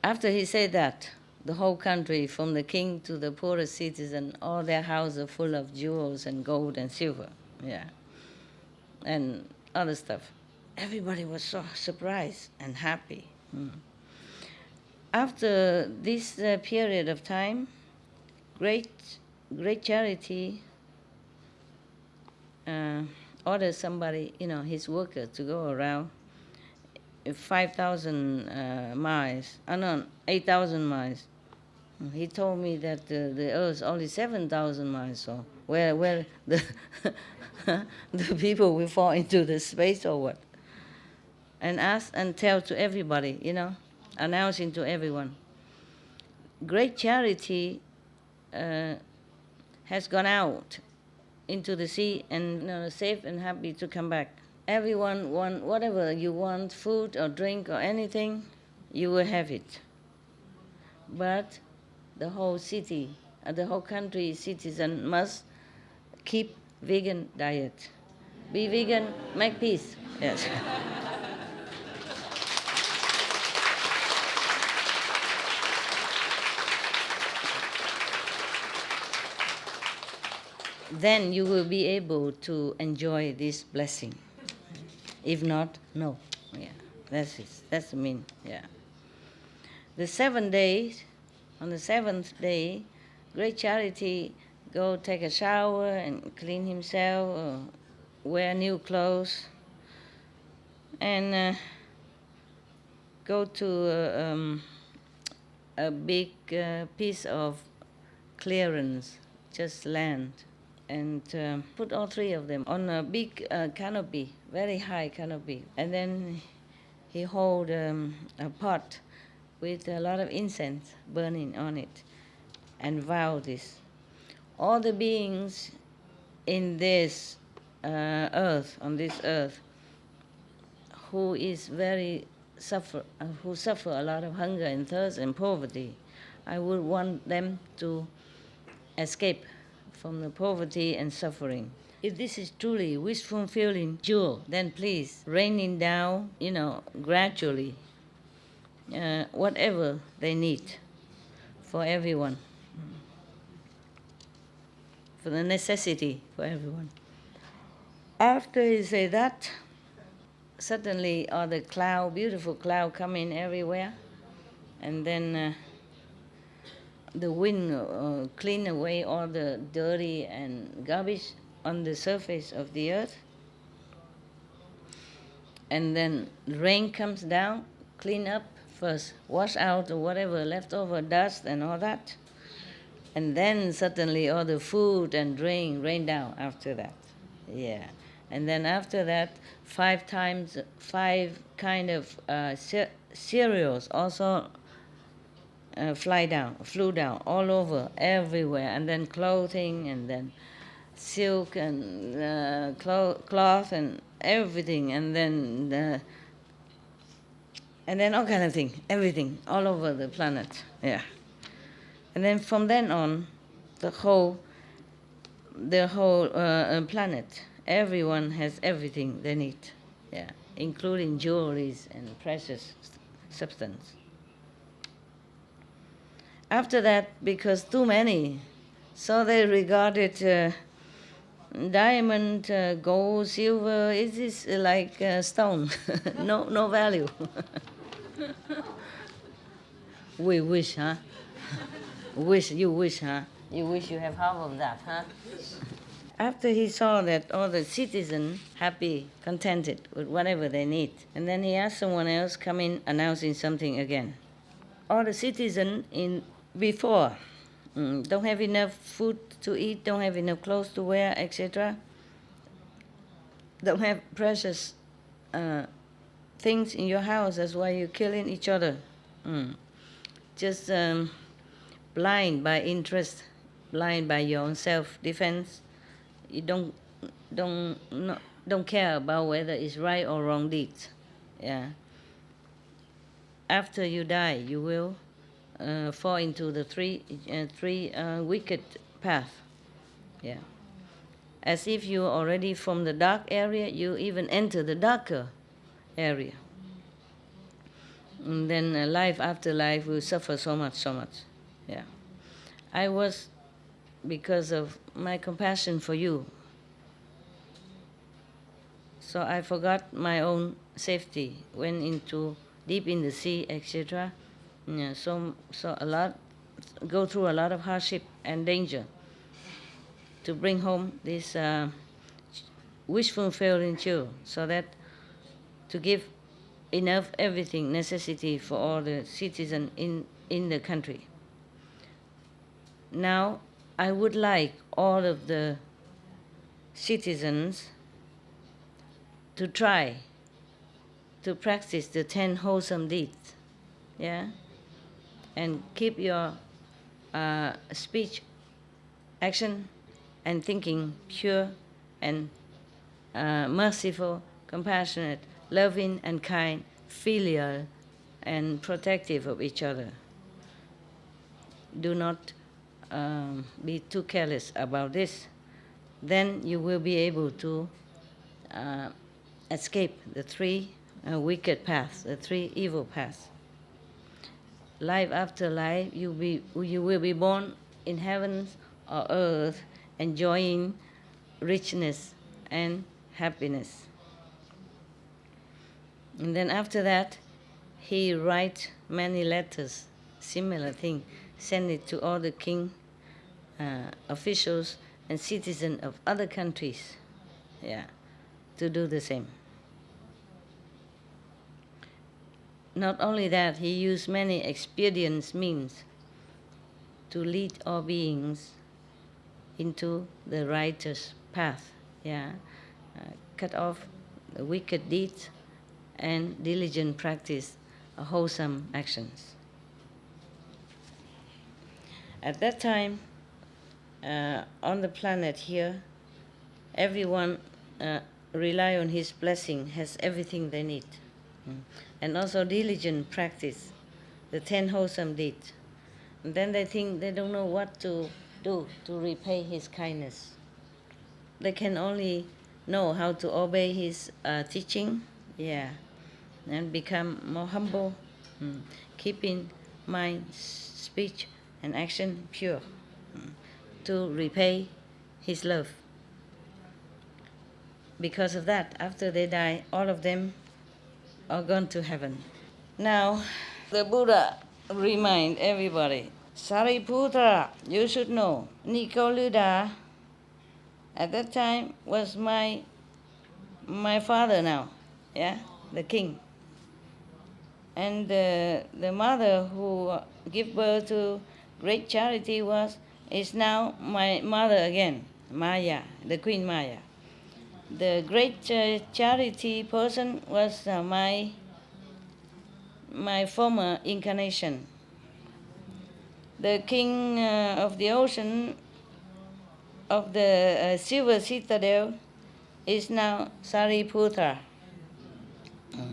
After he said that, the whole country, from the king to the poorest citizen, all their houses are full of jewels and gold and silver, yeah, and other stuff. Everybody was so surprised and happy. After this period of time, great charity orders somebody, his worker, to go around 5,000 miles, no, 8,000 miles. He told me that the Earth only 7,000 miles, so where the the people will fall into the space or what? And ask and tell to everybody, announcing to everyone. Great charity has gone out into the sea and safe and happy to come back. Everyone want whatever you want, food or drink or anything, you will have it. But the whole city, the whole country citizen must keep vegan diet. Be vegan, make peace. Yes. Then you will be able to enjoy this blessing. If not, no. Yeah, that's it. That's the mean. Yeah. The 7 days, on the 7th day, great charity go take a shower and clean himself, or wear new clothes, and go to a big piece of clearance, just land, and put all 3 of them on a big canopy, very high canopy. And then he hold a pot with a lot of incense burning on it, and vow this. All the beings in this on this earth, who suffer a lot of hunger and thirst and poverty, I would want them to escape from the poverty and suffering. If this is truly wish fulfilling jewel, then please raining down, gradually, whatever they need for everyone, for the necessity for everyone. After he say that, suddenly all the beautiful cloud coming everywhere, and then the wind clean away all the dirty and garbage on the surface of the earth. and then rain comes down, clean up first, wash out whatever leftover dust and all that, and then suddenly all the food and drink rain down after that. Yeah. And then after that, five kind of cereals also flew down all over, everywhere, and then clothing, and then silk and cloth and everything, and then all kind of thing, everything all over the planet. Yeah. And then from then on, the whole planet, everyone has everything they need. Yeah, including jewelries and precious substance. After that, because too many, so they regarded diamond, gold, silver. It is like stone, no value. We wish, huh? You wish, huh? You wish you have half of that, huh? After he saw that all the citizens happy, contented with whatever they need, and then he asked someone else come in announcing something again. All the citizens in before don't have enough food to eat, don't have enough clothes to wear, etc. Don't have precious things in your house. That's why you're killing each other. Just blind by interest, blind by your own self-defense. You don't care about whether it's right or wrong deeds. Yeah. After you die, you will fall into the three wicked path. Yeah. As if you already from the dark area, you even enter the darker area. And then life after life will suffer so much. Yeah. I was, because of my compassion for you, so I forgot my own safety, went into deep in the sea, etc. Yeah, so go through a lot of hardship and danger to bring home this wish fulfilling children, so that to give enough everything necessity for all the citizens in the country. Now I would like all of the citizens to try to practice the 10 wholesome deeds, yeah, and keep your speech, action, and thinking pure and merciful, compassionate, loving and kind, filial and protective of each other. Do not be too careless about this. Then you will be able to escape the three wicked paths, the three evil paths. Life after life, you will be born in heavens or earth, enjoying richness and happiness. And then after that, he writes many letters, similar thing, send it to all the king, officials, and citizens of other countries, yeah, to do the same. Not only that, he used many expedient means to lead all beings into the righteous path, yeah, cut off the wicked deeds and diligent practice wholesome actions. At that time, on the planet here, everyone rely on his blessing, has everything they need. And also diligent practice, the 10 wholesome deeds. And then they think they don't know what to do to repay his kindness. They can only know how to obey his teaching, yeah, and become more humble, keeping mind, speech, and action pure, to repay his love. Because of that, after they die, all of them are gone to heaven. Now, the Buddha remind everybody, Sariputra, you should know, Nikoluddha at that time was my father now, yeah? the king. And the mother who gave birth to great charity is now my mother again, Maya, the Queen Maya. The great charity person was my former incarnation. The king of the ocean of the silver citadel is now Sariputra.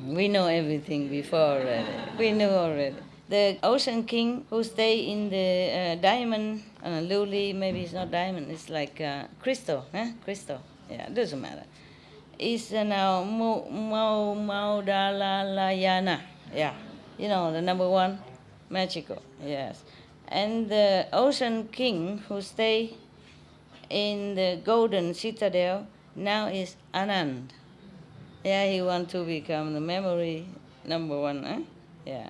We know everything before already. We knew already. The ocean king who stay in the diamond, lily, maybe it's not diamond, it's like crystal, crystal. Yeah, it doesn't matter. Is now Maudalalayana. Yeah, you know, the number one, magical, yes. And the ocean king who stay in the golden citadel now is Anand. Yeah, he want to become the memory number one, Yeah.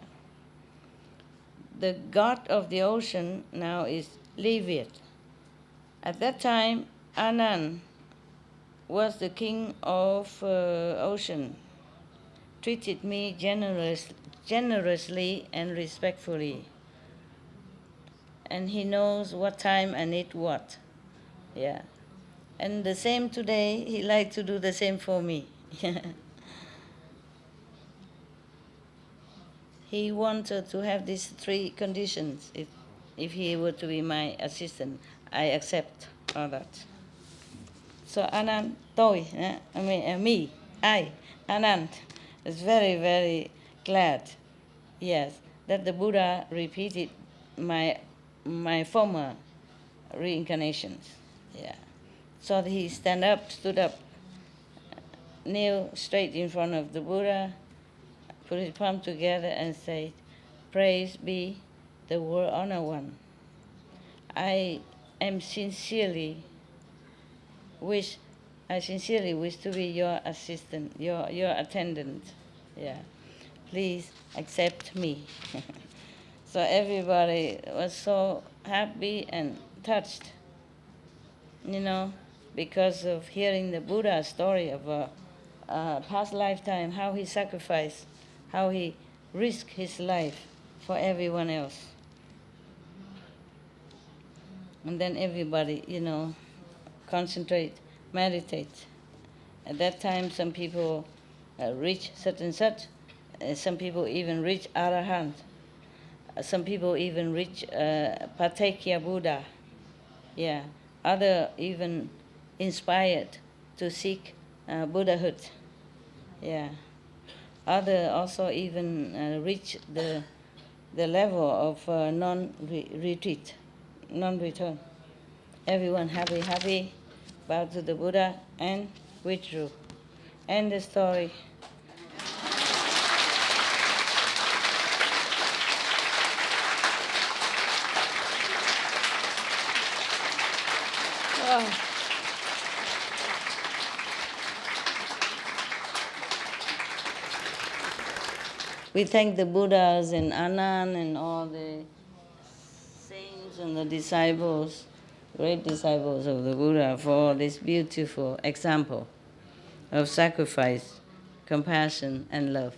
The god of the ocean now is Leviat. At that time, Anand was the king of ocean, treated me generously and respectfully. And he knows what time I need what. Yeah. And the same today, he like to do the same for me. He wanted to have these three conditions. If he were to be my assistant, I accept all that. So Anand, tôi, me, I, Anand, is very, very glad, yes, that the Buddha repeated my former reincarnations. Yeah. So he stood up, kneel straight in front of the Buddha, put his palm together and said, "Praise be the World Honor One. I sincerely wish to be your assistant, your attendant. Yeah. Please accept me." So everybody was so happy and touched, because of hearing the Buddha's story of a past lifetime, how he sacrificed, how he risked his life for everyone else. And then everybody, concentrate, meditate. At that time, some people reach such and such. Some people even reach Arahant. Some people even reach Patekya Buddha. Yeah. Other even inspired to seek Buddhahood. Yeah. Other also even reach the level of non-retreat, non-return. Everyone happy, bowed to the Buddha and withdrew. End the story. Oh. We thank the Buddhas and Anand and all the saints and the disciples, great disciples of the Buddha, for this beautiful example of sacrifice, compassion, and love.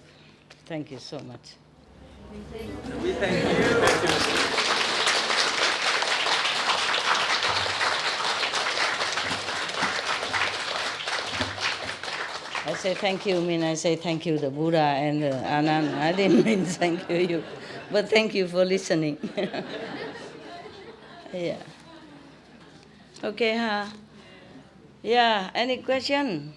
Thank you so much. We thank you. I say thank you, I say thank you the Buddha and Anand. I didn't mean thank you, but thank you for listening. Yeah. Okay, Yeah, any question?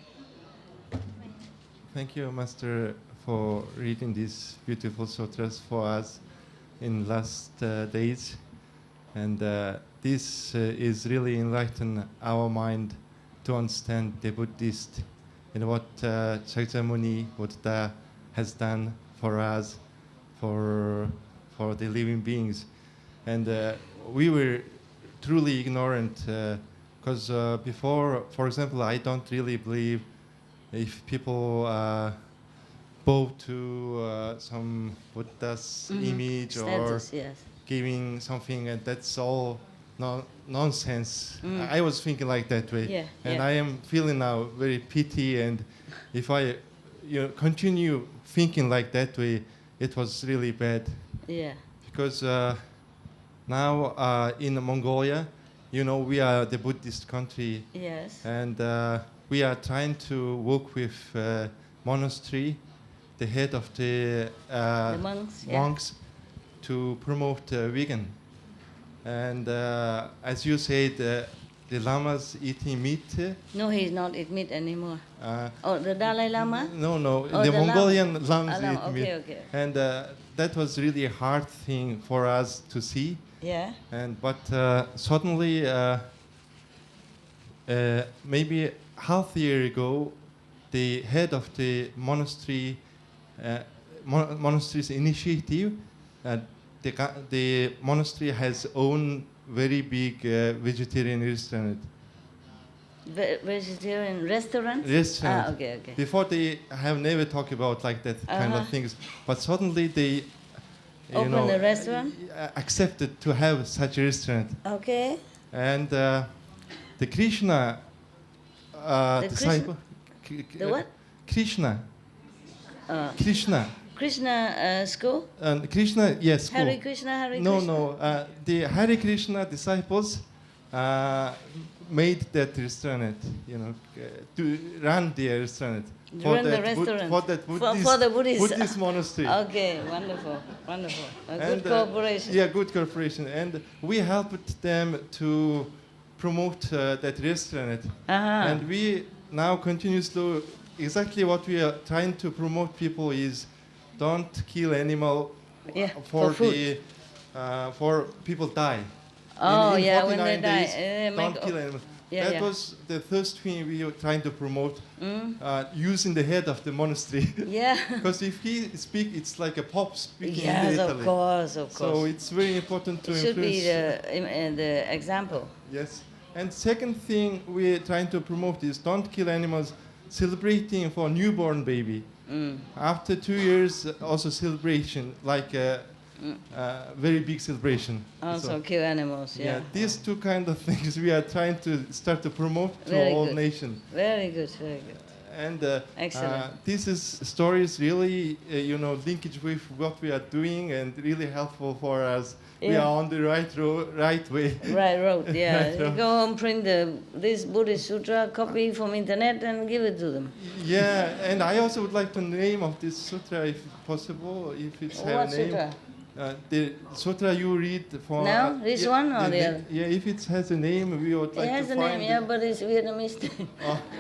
Thank you, Master, for reading these beautiful sutras for us in last days. And this is really enlighten our mind to understand the Buddhist and what Shakyamuni Buddha has done for us, for the living beings. And we were truly ignorant because before, for example, I don't really believe if people bow to some Buddha's image Status, or yes. giving something, and that's all nonsense. I was thinking like that way. Yeah, and yeah. I am feeling now very pity, and if I continue thinking like that way, it was really bad. Yeah. Because now in Mongolia, we are the Buddhist country. Yes. And we are trying to work with monastery, the head of the monks, to promote vegan. And as you said, the lamas eating meat. No, he's not eat meat anymore. The Dalai Lama? No, Oh, the the Mongolian lamas Lama. eat meat. Okay. And that was really a hard thing for us to see. Yeah. But suddenly, maybe half a year ago, the head of the monastery's initiative, the monastery has own very big vegetarian restaurant. Vegetarian restaurant? Restaurant. Okay. Before they have never talked about like that kind of things, but suddenly they Open a restaurant? Accepted to have such a restaurant. Okay. And the Krishna disciple. The what? Krishna. Krishna school? And Krishna, yes. School. Hare Krishna. No. The Hare Krishna disciples made that restaurant. To run the restaurant. For the Buddhist monastery. Okay, wonderful. Good cooperation. Yeah, good cooperation. And we helped them to promote that restaurant. And we now continuously, exactly what we are trying to promote people is don't kill animal for people die. In when 49 they die. days, don't kill animals. That was the first thing we were trying to promote, using the head of the monastery. Yeah. Because if he speaks, it's like a pop speaking in Yes, Italy. of course. So it's very important to it should be influence. the example. Yes. And second thing we're trying to promote is don't kill animals, celebrating for newborn baby. After 2 years, also celebration, like a very big celebration. Also kill animals, yeah. These two kind of things we are trying to start to promote to Very all good. nations. Very good. And Excellent. this stories really, linkage with what we are doing and really helpful for us. We are on the right way. Right road, yeah. Right road. Go home, print this Buddhist Sutra, copy from internet and give it to them. Yeah, and I also would like the name of this sutra, if possible, if it's have What a name. sutra? The sutra you read for... Now? This one or the other? Yeah, if it has a name, we would like to find it. It has a name, but it's Vietnamese.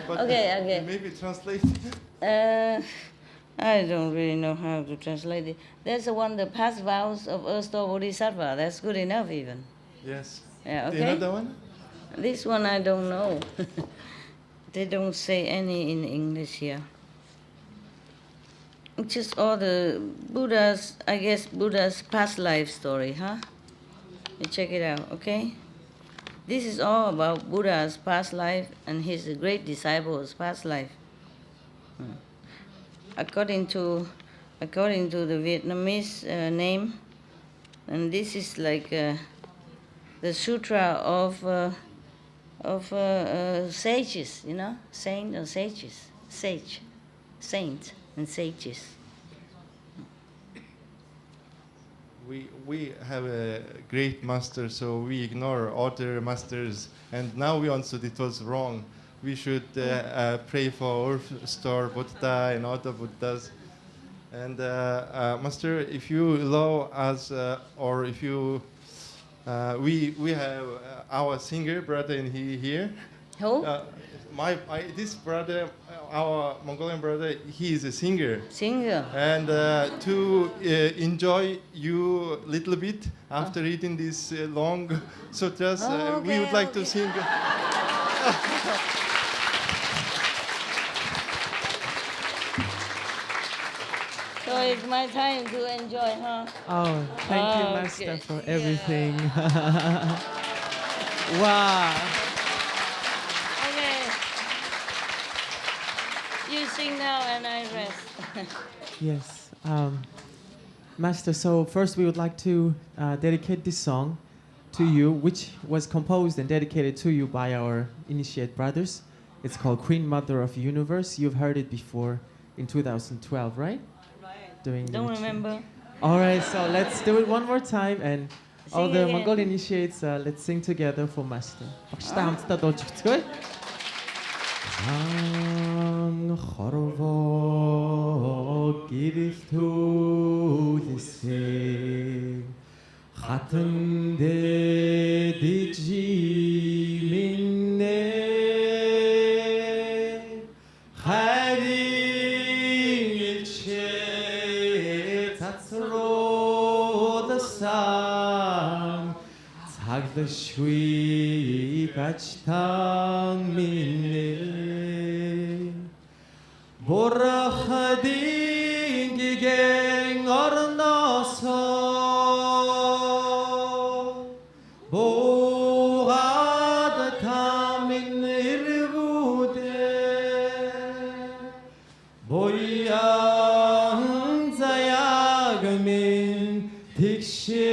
But Okay. Maybe translate. I don't really know how to translate it. There's the one, the past vows of Erstwhile Bodhisattva. That's good enough even. Yes. Yeah, okay. Another one? This one I don't know. They don't say any in English here. It's just all the Buddha's past life story, huh? You check it out, okay? This is all about Buddha's past life and his great disciples' past life. According to the Vietnamese name, and this is like the sutra of sages, saint or sages, saint and sages. We have a great master, so we ignore other masters, and now we understood it was wrong. We should pray for Earth Star Buddha and other Buddhas. And Master, if you allow us, or if you, we have our singer brother in here. Who? This brother, our Mongolian brother, he is a singer. Singer. And to enjoy you a little bit after reading these long sutras, we would like to sing. So it's my time to enjoy, huh? Oh, thank you, Master, for everything. Wow. Okay. You sing now and I rest. Yes. Master, so first we would like to dedicate this song to you, which was composed and dedicated to you by our initiate brothers. It's called Queen Mother of Universe. You've heard it before. in 2012, right? Doing the Don't retreat. remember. All right, so let's do it one more time, and all Sing the again. Mongol initiates, let's sing together for Master. Багштай хамтдаа дуулж өгцгөөе. Ан хорвоо гэрэл төлөсөн хатан дэдижи миннэ харин илчээ цацруулсан цаглшгүй гачтан миннэ Borahadin gigeng ornoso Bogad tamin irvude Boyan zayagmin tikşedisen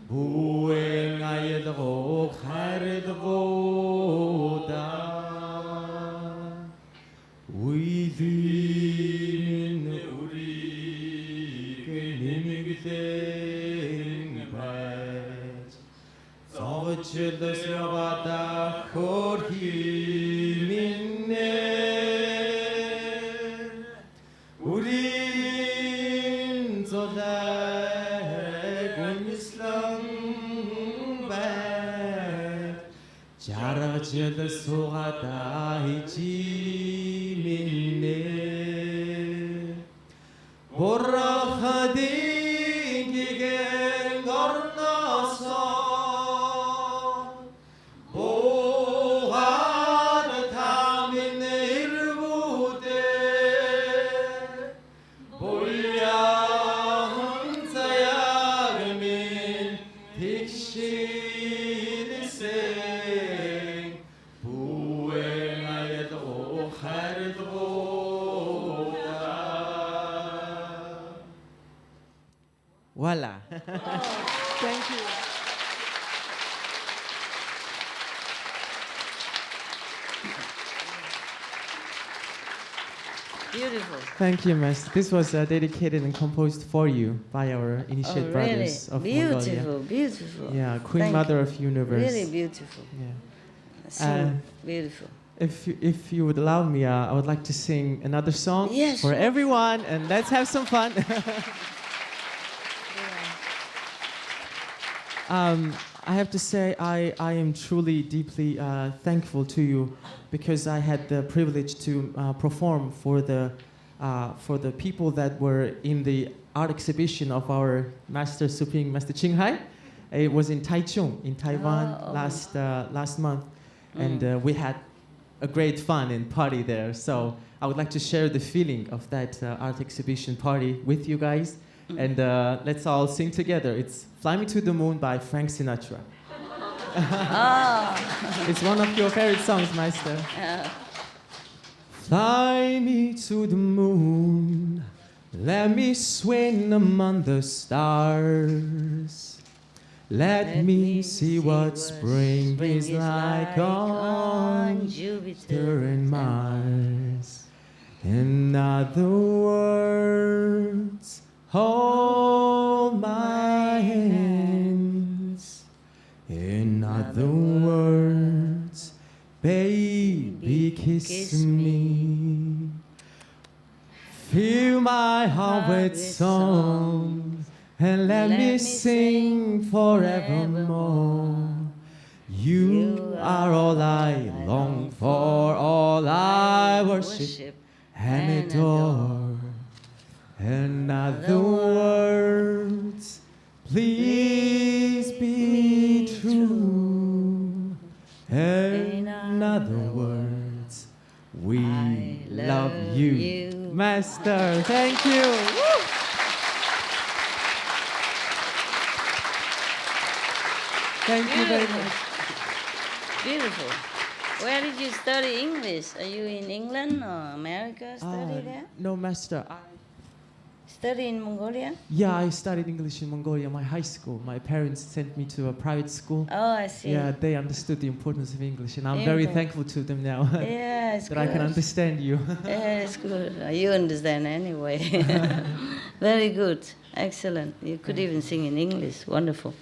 Buen ayedgo kharedgo Within Uri Nimigden Patch Sovchildas Yavata Korhimine Urin Zodag Unislam Bad Jarachildas Sogata Hichi Borahadin gigeng ornoso Bogad tamin irvude Boyan zayagmin tikşidisen Buen ayedgo khardgo Voila. Thank you. Beautiful. Thank you, Master. This was dedicated and composed for you by our initiate Oh, brothers really? of Beautiful, Mongolia. beautiful. Yeah, Queen Thank Mother you. of Universe. Really beautiful. Yeah. So beautiful. If you would allow me, I would like to sing another song Yes, for sure. everyone, and let's have some fun. I have to say I am truly deeply thankful to you because I had the privilege to perform for the people that were in the art exhibition of our Master Supreme Master Qinghai. It was in Taichung in Taiwan last month, and we had a great fun and party there. So I would like to share the feeling of that art exhibition party with you guys. And let's all sing together. It's Fly Me to the Moon by Frank Sinatra. It's one of your favorite songs, Meister. Fly me to the moon, let me swing among the stars. Let me see what spring is like on Jupiter and Mars. In other words, hold my hands. In other words, baby, kiss me. Fill my heart with songs and let me sing forevermore. You are all I long for, all I worship and adore. In other words, please be true. In other words, we love you. Master, thank you. Woo! Thank you very much. Beautiful. Where did you study English? Are you in England or America? Study there? No, Master. Study in Mongolia? Yeah, I studied English in Mongolia, my high school. My parents sent me to a private school. Oh, I see. Yeah, they understood the importance of English, and I'm very thankful to them now Yeah, it's that good. I can understand you. Yeah, it's good. You understand anyway. Very good. Excellent. You could even sing in English. Wonderful.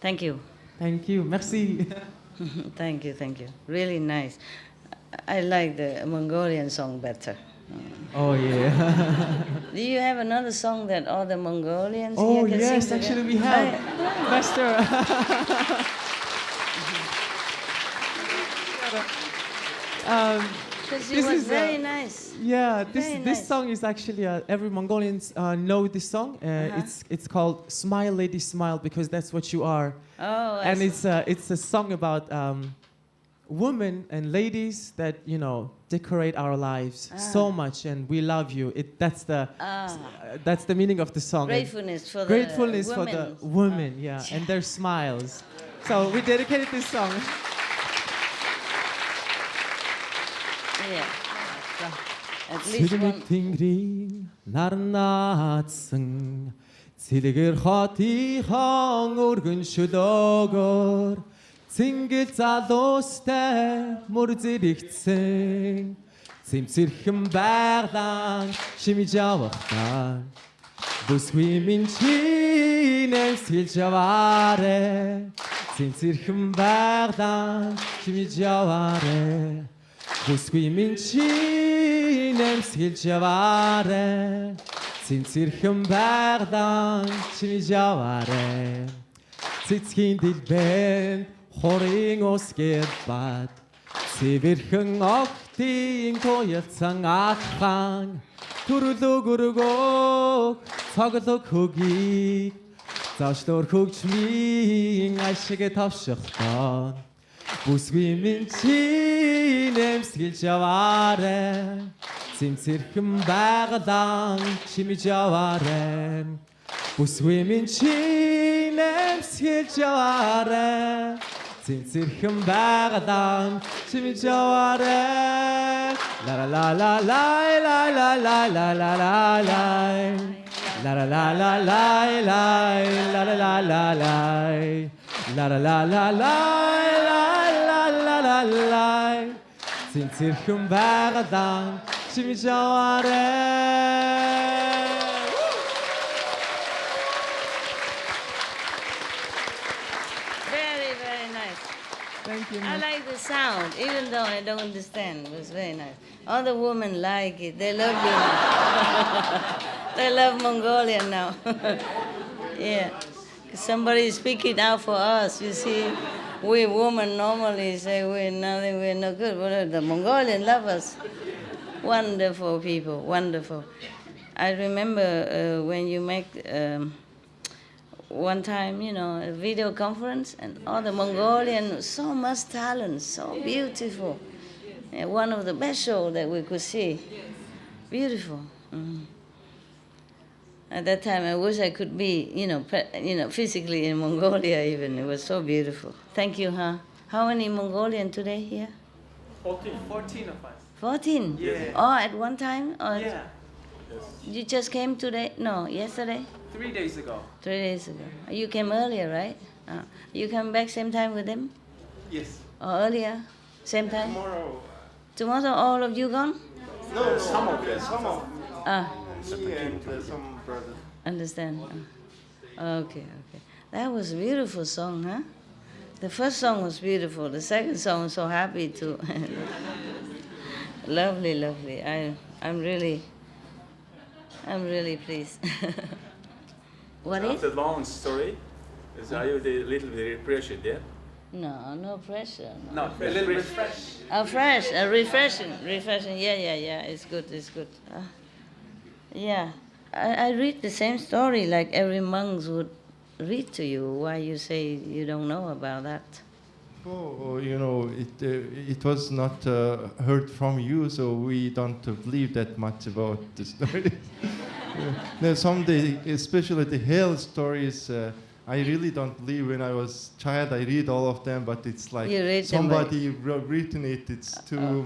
Thank you. Thank you. Thank you. Merci. Thank you, thank you. Really nice. I like the Mongolian song better. Oh, yeah. Do you have another song that all the Mongolians Oh, here can yes, sing actually together? we have. Master. Because it This was is, very nice. Yeah, Very this nice. song is actually every Mongolian know this song. It's called "Smile, Lady, Smile" because that's what you are. Oh, I And see. it's a song about women and ladies that decorate our lives so much, and we love you. That's the meaning of the song. And Gratefulness for gratefulness the for the women, yeah, and their smiles. So we dedicated this song. Yeah. At least one. Тэнгэрийн нарнаадсан цэлгэр хотынхон өргөн шөлөөгөр цэнгэл залуустай мөр зэрэгцэн цэмцэрхэн байглан шимиж явахдаа бүсгүй минь чи нэмсгэлж яваарэ цэмцэрхэн байглан шимиж яваарэ бүсгүй минь чи нэмсгэлж яваарэ цэмцэрхэн байглан шимиж яваарэ цэцгийн дэлбэнд хорын ус гэрбат цэвэрхэн октийн туялсан атхан төрөлөг өргөг цоглог хөгийг заашлуур хөгжмийн ашиг тавшихдаа бүсгүй минь чи нэмсгэлж яваарэ цэмцэрхэн байглан чимж яваарэ бүсгүй минь чи нэмсгэлж яваарэ цэмцэрхэн байглан чимж яваарэ ла ла ла ла ла ла ла ла ла ла ла La la la la la la la la la la la la la la la la la цэнцэрхэн байгадан чимж яваарэ. Very, very nice. Thank you. I like the sound, even though I don't understand. It was very nice. All the women like it. They love you now. They love Mongolian now. Yeah. Somebody is speaking out for us. You see, we women normally say we're nothing, we're no good. But the Mongolian love us. Wonderful people, wonderful. I remember when you make one time, a video conference, and all the Mongolian, so much talent, so beautiful. Yeah, one of the best shows that we could see. Beautiful. At that time, I wish I could be, physically in Mongolia even. It was so beautiful. Thank you, huh? How many Mongolian today here? 14 of us. 14? Yeah. Oh, at one time? Or Yeah. you just came today? No, yesterday? 3 days ago. 3 days ago. You came earlier, right? You come back same time with them? Yes. Or earlier? Same time? Tomorrow. Tomorrow all of you gone? No, some of them. Some of Me and some brothers. Understand. Okay. That was a beautiful song, huh? The first song was beautiful. The second song was so happy too. Lovely. I'm really pleased. What is? After long story, are you a little bit pressure there? No pressure. No, a little bit fresh. Fresh, refreshing. Yeah. It's good. Yeah, I read the same story like every monk would read to you. Why you say you don't know about that? Oh, it was not heard from you, so we don't believe that much about the stories. No, someday, especially the hell stories, I really don't believe. When I was child, I read all of them, but it's like You read them, somebody written it. It's too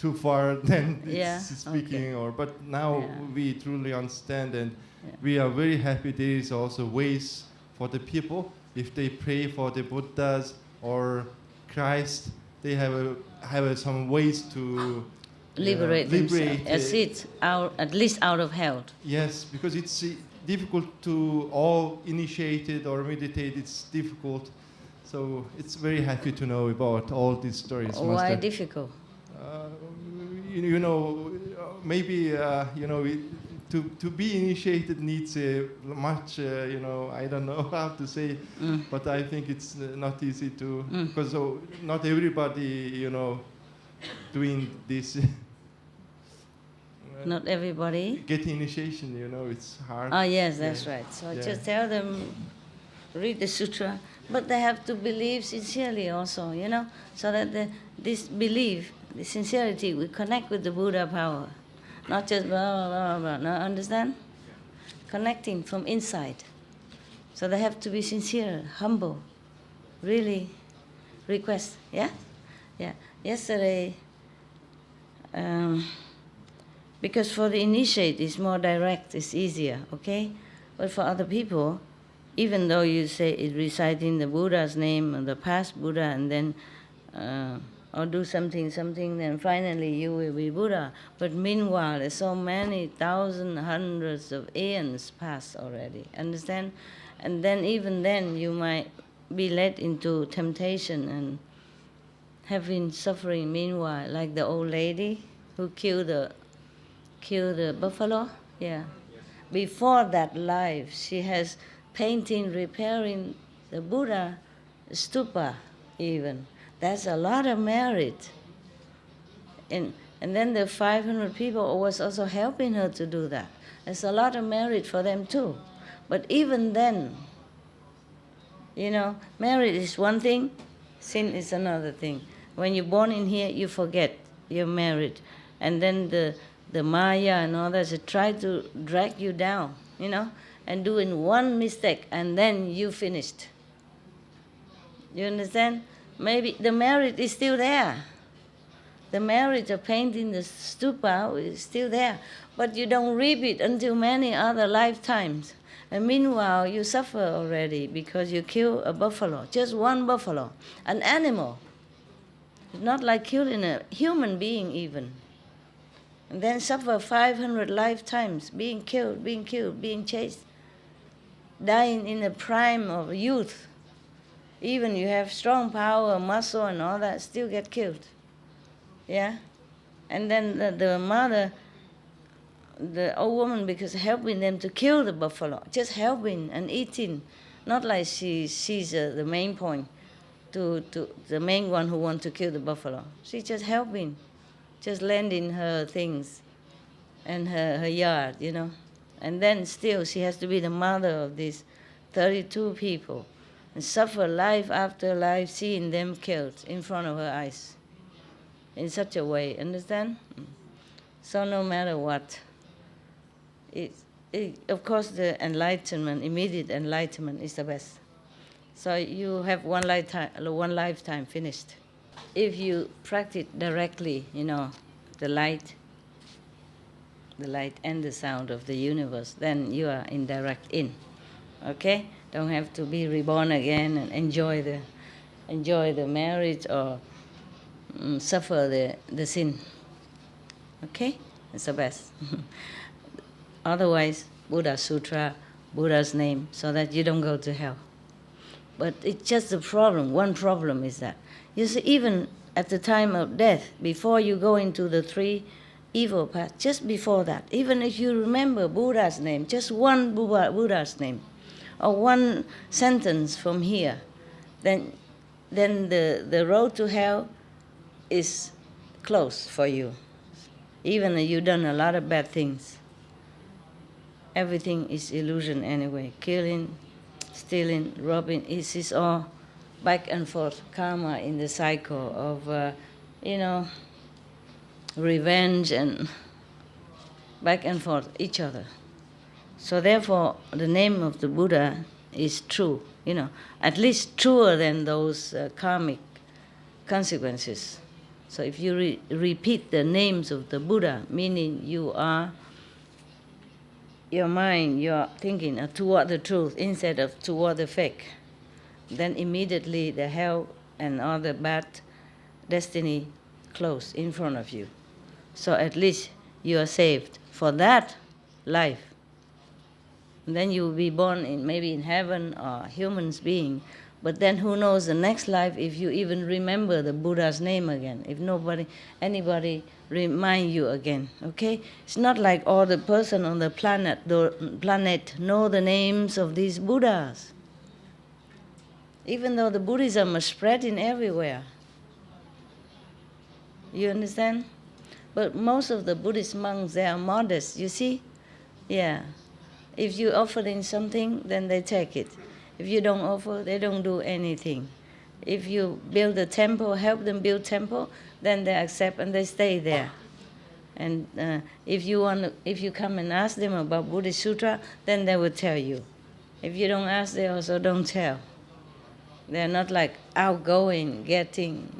too far than Yeah, it's speaking. okay. But now Yeah. we truly understand, and Yeah. we are very happy there is also ways for the people, if they pray for the Buddhas or Christ, they have some ways to Liberate themselves, at least out of hell. Yes, because it's difficult to all initiated or meditate. It's difficult, so it's very happy to know about all these stories. Why Master. difficult? Maybe to be initiated needs much. I don't know how to say, but I think it's not easy to because not everybody doing this. Not everybody. Get initiation, it's hard. Oh yes, that's right. So just tell them, read the sutra, but they have to believe sincerely also, so that this belief, the sincerity, will connect with the Buddha power, not just blah, blah, blah, blah. No, understand? Connecting from inside. So they have to be sincere, humble, really request. Yeah? Yeah. Yesterday, because for the initiate, it's more direct, it's easier, okay? But for other people, even though you say it's reciting the Buddha's name or the past Buddha and then, or do something, then finally you will be Buddha. But meanwhile, there's so many thousands, hundreds of aeons passed already, understand? And then even then you might be led into temptation and having suffering meanwhile, like the old lady who killed the buffalo. Yeah. Before that life, she has painting, repairing the Buddha stupa even. That's a lot of merit. And then the 500 people was also helping her to do that. There's a lot of merit for them too. But even then, merit is one thing, sin is another thing. When you're born in here, you forget your merit. And then the Maya and all that try to drag you down, and doing one mistake, and then you finished. You understand? Maybe the merit is still there. The merit of painting the stupa is still there, but you don't reap it until many other lifetimes. And meanwhile, you suffer already because you kill a buffalo, just one buffalo, an animal. It's not like killing a human being even. And then suffer 500 lifetimes, being killed, being chased, dying in the prime of youth. Even you have strong power, muscle and all that, still get killed. Yeah? And then the mother, the old woman, because helping them to kill the buffalo, just helping and eating, not like she's the main point, to the main one who wants to kill the buffalo. She's just helping. Just lending her things and her yard, And then still she has to be the mother of these 32 people and suffer life after life, seeing them killed in front of her eyes in such a way, understand? So no matter what, of course the enlightenment, immediate enlightenment is the best. So you have one lifetime finished. If you practice directly, the light and the sound of the universe, then you are in direct in. Okay? Don't have to be reborn again and enjoy the merit or suffer the sin. Okay? It's the best. Otherwise, Buddha Sutra, Buddha's name, so that you don't go to hell. But it's just a problem. One problem is that. You see, even at the time of death, before you go into the three evil paths, just before that, even if you remember Buddha's name, just one Buddha's name, or one sentence from here, then the road to hell is closed for you. Even if you've done a lot of bad things. Everything is illusion anyway. Killing, stealing, robbing, it's all back and forth karma in the cycle of, revenge and back and forth each other. So therefore, the name of the Buddha is true, at least truer than those karmic consequences. So if you repeat the names of the Buddha, meaning you are, your mind, your thinking are toward the truth instead of toward the fake, then immediately the hell and all the bad destiny close in front of you. So at least you are saved for that life. And then you will be born in maybe in heaven or human's being. But then who knows the next life if you even remember the Buddha's name again, if anybody remind you again, okay? It's not like all the person on the planet know the names of these Buddhas. Even though the Buddhism is spreading everywhere. You understand? But most of the Buddhist monks, they are modest, you see? Yeah. If you offer them something, then they take it. If you don't offer, they don't do anything. If you build a temple, help them build temple, then they accept and they stay there. And if you come and ask them about Buddhist Sutra, then they will tell you. If you don't ask, they also don't tell. They're not like outgoing,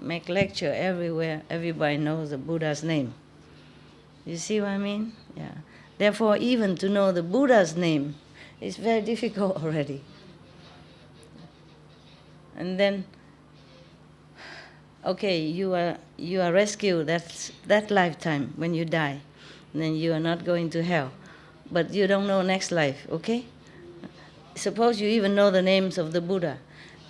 make lecture everywhere. Everybody knows the Buddha's name. You see what I mean? Yeah. Therefore, even to know the Buddha's name is very difficult already. And then, okay, you are rescued. That's that lifetime when you die. And then you are not going to hell. But you don't know next life, okay? Suppose you even know the names of the Buddha.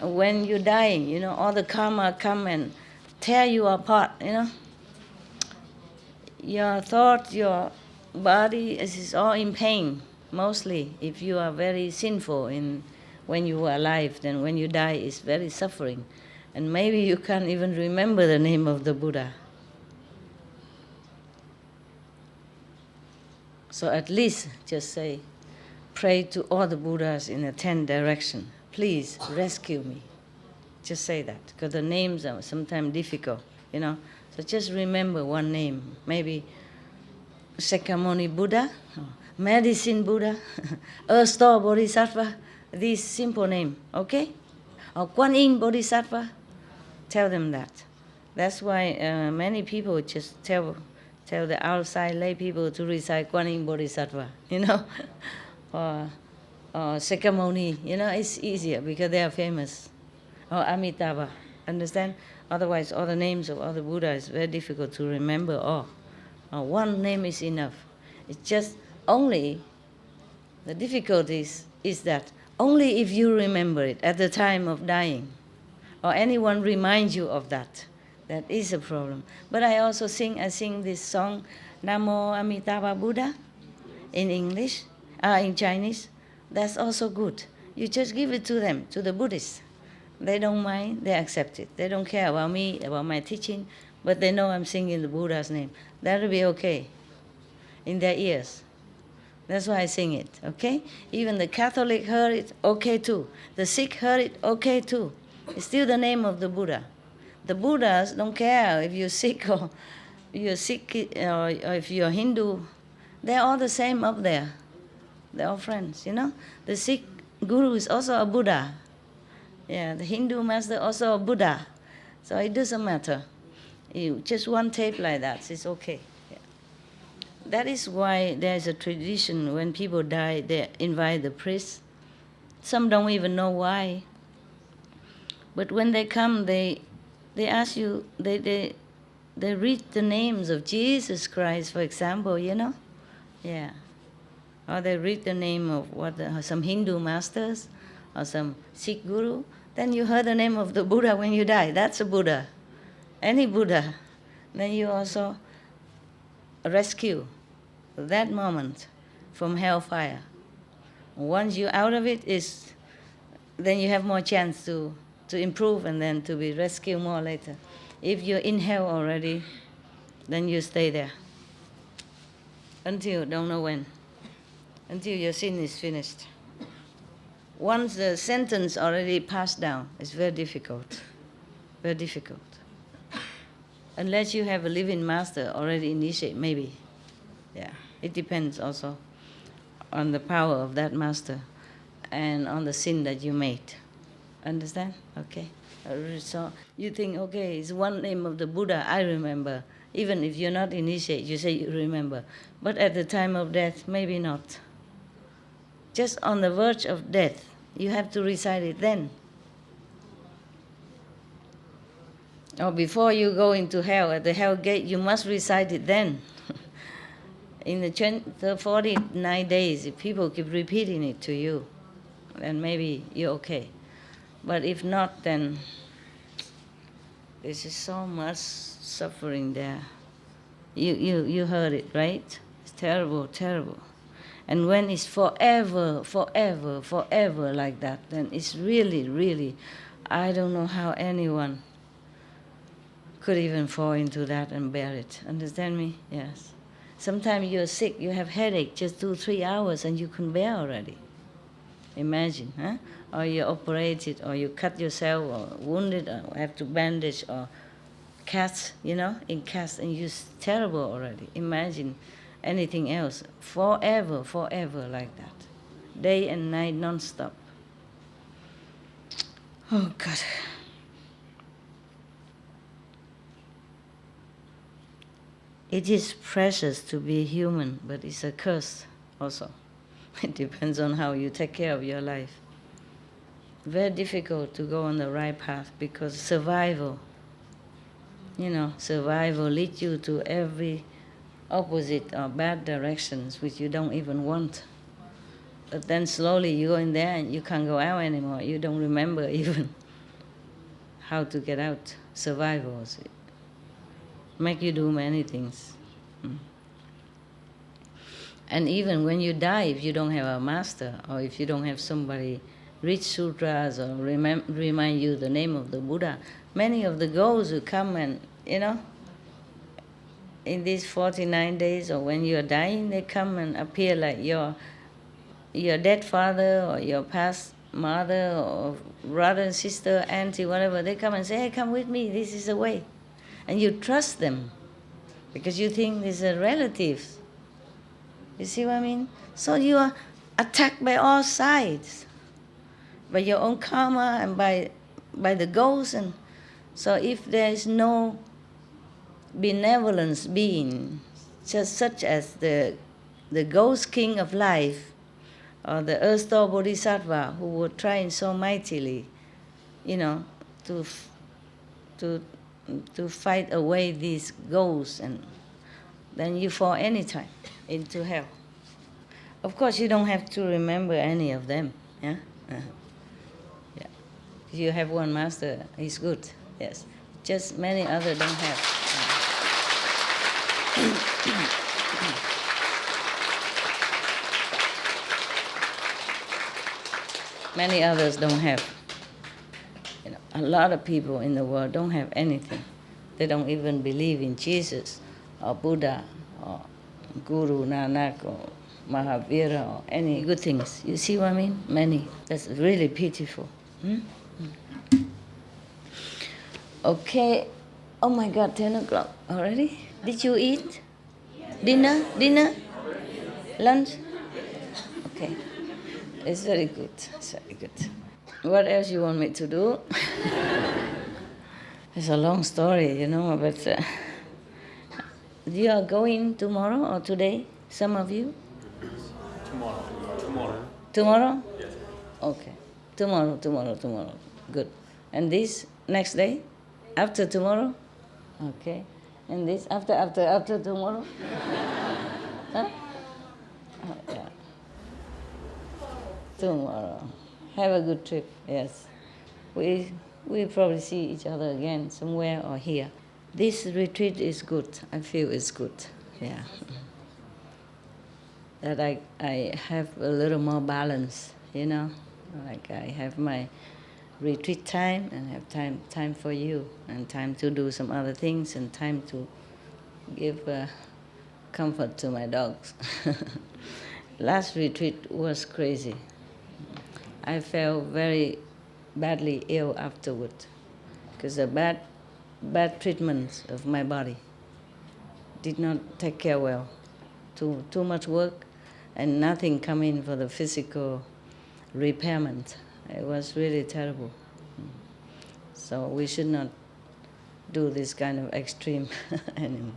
When you're dying, all the karma come and tear you apart, Your thought, your body is all in pain, mostly. If you are very sinful when you are alive, then when you die, it's very suffering. And maybe you can't even remember the name of the Buddha. So at least just say, pray to all the Buddhas in the 10 directions. Please rescue me. Just say that, because the names are sometimes difficult, So just remember one name, maybe Sakyamuni Buddha, Medicine Buddha, Earth Store Bodhisattva, these simple names, okay? Or Kuan Yin Bodhisattva, tell them that. That's why many people just tell the outside lay people to recite Kuan Yin Bodhisattva, or Sakyamuni, it's easier because they are famous. Or Amitabha, understand? Otherwise, all the names of all the Buddhas is very difficult to remember all. One name is enough. It's just only, the difficulties is that only if you remember it at the time of dying, or anyone reminds you of that is a problem. But I sing this song, Namo Amitabha Buddha, in English, in Chinese. That's also good. You just give it to them, to the Buddhists. They don't mind, they accept it. They don't care about me, about my teaching, but they know I'm singing the Buddha's name. That'll be okay in their ears. That's why I sing it, okay? Even the Catholic heard it, okay too. The Sikh heard it, okay too. It's still the name of the Buddha. The Buddhas don't care if you're Sikh or if you're Hindu. They're all the same up there. They're all friends, The Sikh guru is also a Buddha. Yeah, the Hindu master also a Buddha. So it doesn't matter. Just one tape like that, it's okay. Yeah. That is why there's a tradition when people die, they invite the priest. Some don't even know why. But when they come, they ask you, they read the names of Jesus Christ, for example, Yeah. Or they read the name of some Hindu masters or some Sikh guru. Then you heard the name of the Buddha when you die. That's a Buddha. Any Buddha. Then you also rescue that moment from hellfire. Once you're out of it, then you have more chance to improve and then to be rescued more later. If you're in hell already, then you stay there. Until, don't know when. Until your sin is finished. Once the sentence already passed down, it's very difficult. Very difficult. Unless you have a living master already initiated, maybe. Yeah, it depends also on the power of that master and on the sin that you made. Understand? Okay. So you think, okay, it's one name of the Buddha, I remember. Even if you're not initiated, you say you remember. But at the time of death, maybe not. Just on the verge of death, you have to recite it then. Or before you go into hell, at the hell gate, you must recite it then. In the 49 days, if people keep repeating it to you, then maybe you're okay. But if not, then there's just so much suffering there. You heard it, right? It's terrible, terrible. And when it's forever, forever, forever like that, then it's really, really, I don't know how anyone could even fall into that and bear it. Understand me? Yes. Sometimes you're sick, you have headache, just 2-3 hours and you can bear already. Imagine, huh? Or you're operated, or you cut yourself, or wounded, or have to bandage, or cast, in cast, and you're terrible already. Imagine anything else. Forever, forever like that. Day and night, non-stop. Oh, God. It is precious to be human, but it's a curse also. It depends on how you take care of your life. Very difficult to go on the right path because survival, survival leads you to every opposite or bad directions which you don't even want. But then slowly you go in there and you can't go out anymore. You don't remember even how to get out. Survival make you do many things. And even when you die, if you don't have a master, or if you don't have somebody read sutras or remind you the name of the Buddha, many of the ghosts who come and, in these 49 days or when you're dying, they come and appear like your dead father or your past mother or brother, sister, auntie, whatever. They come and say, hey, come with me, this is the way. And you trust them because you think these are relatives. You see what I mean? So you are attacked by all sides, by your own karma and by the ghosts. And so if there is no benevolence being, just such as the ghost king of life, or the earth-store bodhisattva who were trying so mightily, to fight away these ghosts, and then you fall anytime into hell. Of course, you don't have to remember any of them. Yeah. Yeah. If you have one master, he's good. Yes. Just many others don't have. Many others don't have. A lot of people in the world don't have anything. They don't even believe in Jesus or Buddha or Guru Nanak or Mahavira or any good things. You see what I mean? Many. That's really pitiful. Okay. Oh my God, 10 o'clock already? Did you eat? Dinner? Lunch? Okay. It's very good. It's very good. What else you want me to do? It's a long story, but you are going tomorrow or today? Some of you? Tomorrow. Tomorrow? Yes. Okay. Tomorrow. Good. And this next day? After tomorrow? Okay. And this after tomorrow? Huh? Oh, yeah. Tomorrow. Have a good trip, yes. We'll probably see each other again somewhere or here. This retreat is good. I feel it's good, yeah. That I have a little more balance, Like I have my retreat time and have time for you and time to do some other things and time to give comfort to my dogs. Last retreat was crazy. I felt very badly ill afterward because the bad treatment of my body did not take care well. Too much work and nothing come in for the physical repairment. It was really terrible. So we should not do this kind of extreme anymore.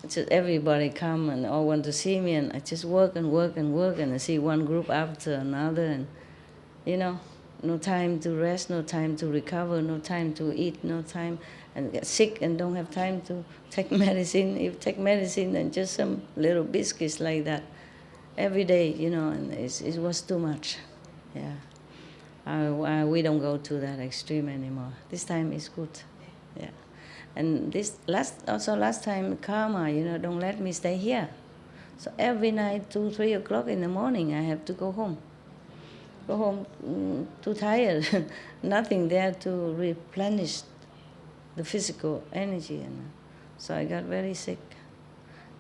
It's just everybody come and all want to see me, and I just work and work and work, and I see one group after another, and no time to rest, no time to recover, no time to eat, no time, and get sick and don't have time to take medicine. If you take medicine, then just some little biscuits like that every day, and it was too much. Yeah, we don't go to that extreme anymore. This time is good. Yeah, and last time karma, don't let me stay here. So every night, 2, 3 o'clock in the morning, I have to go home. Too tired, nothing there to replenish the physical energy, so I got very sick.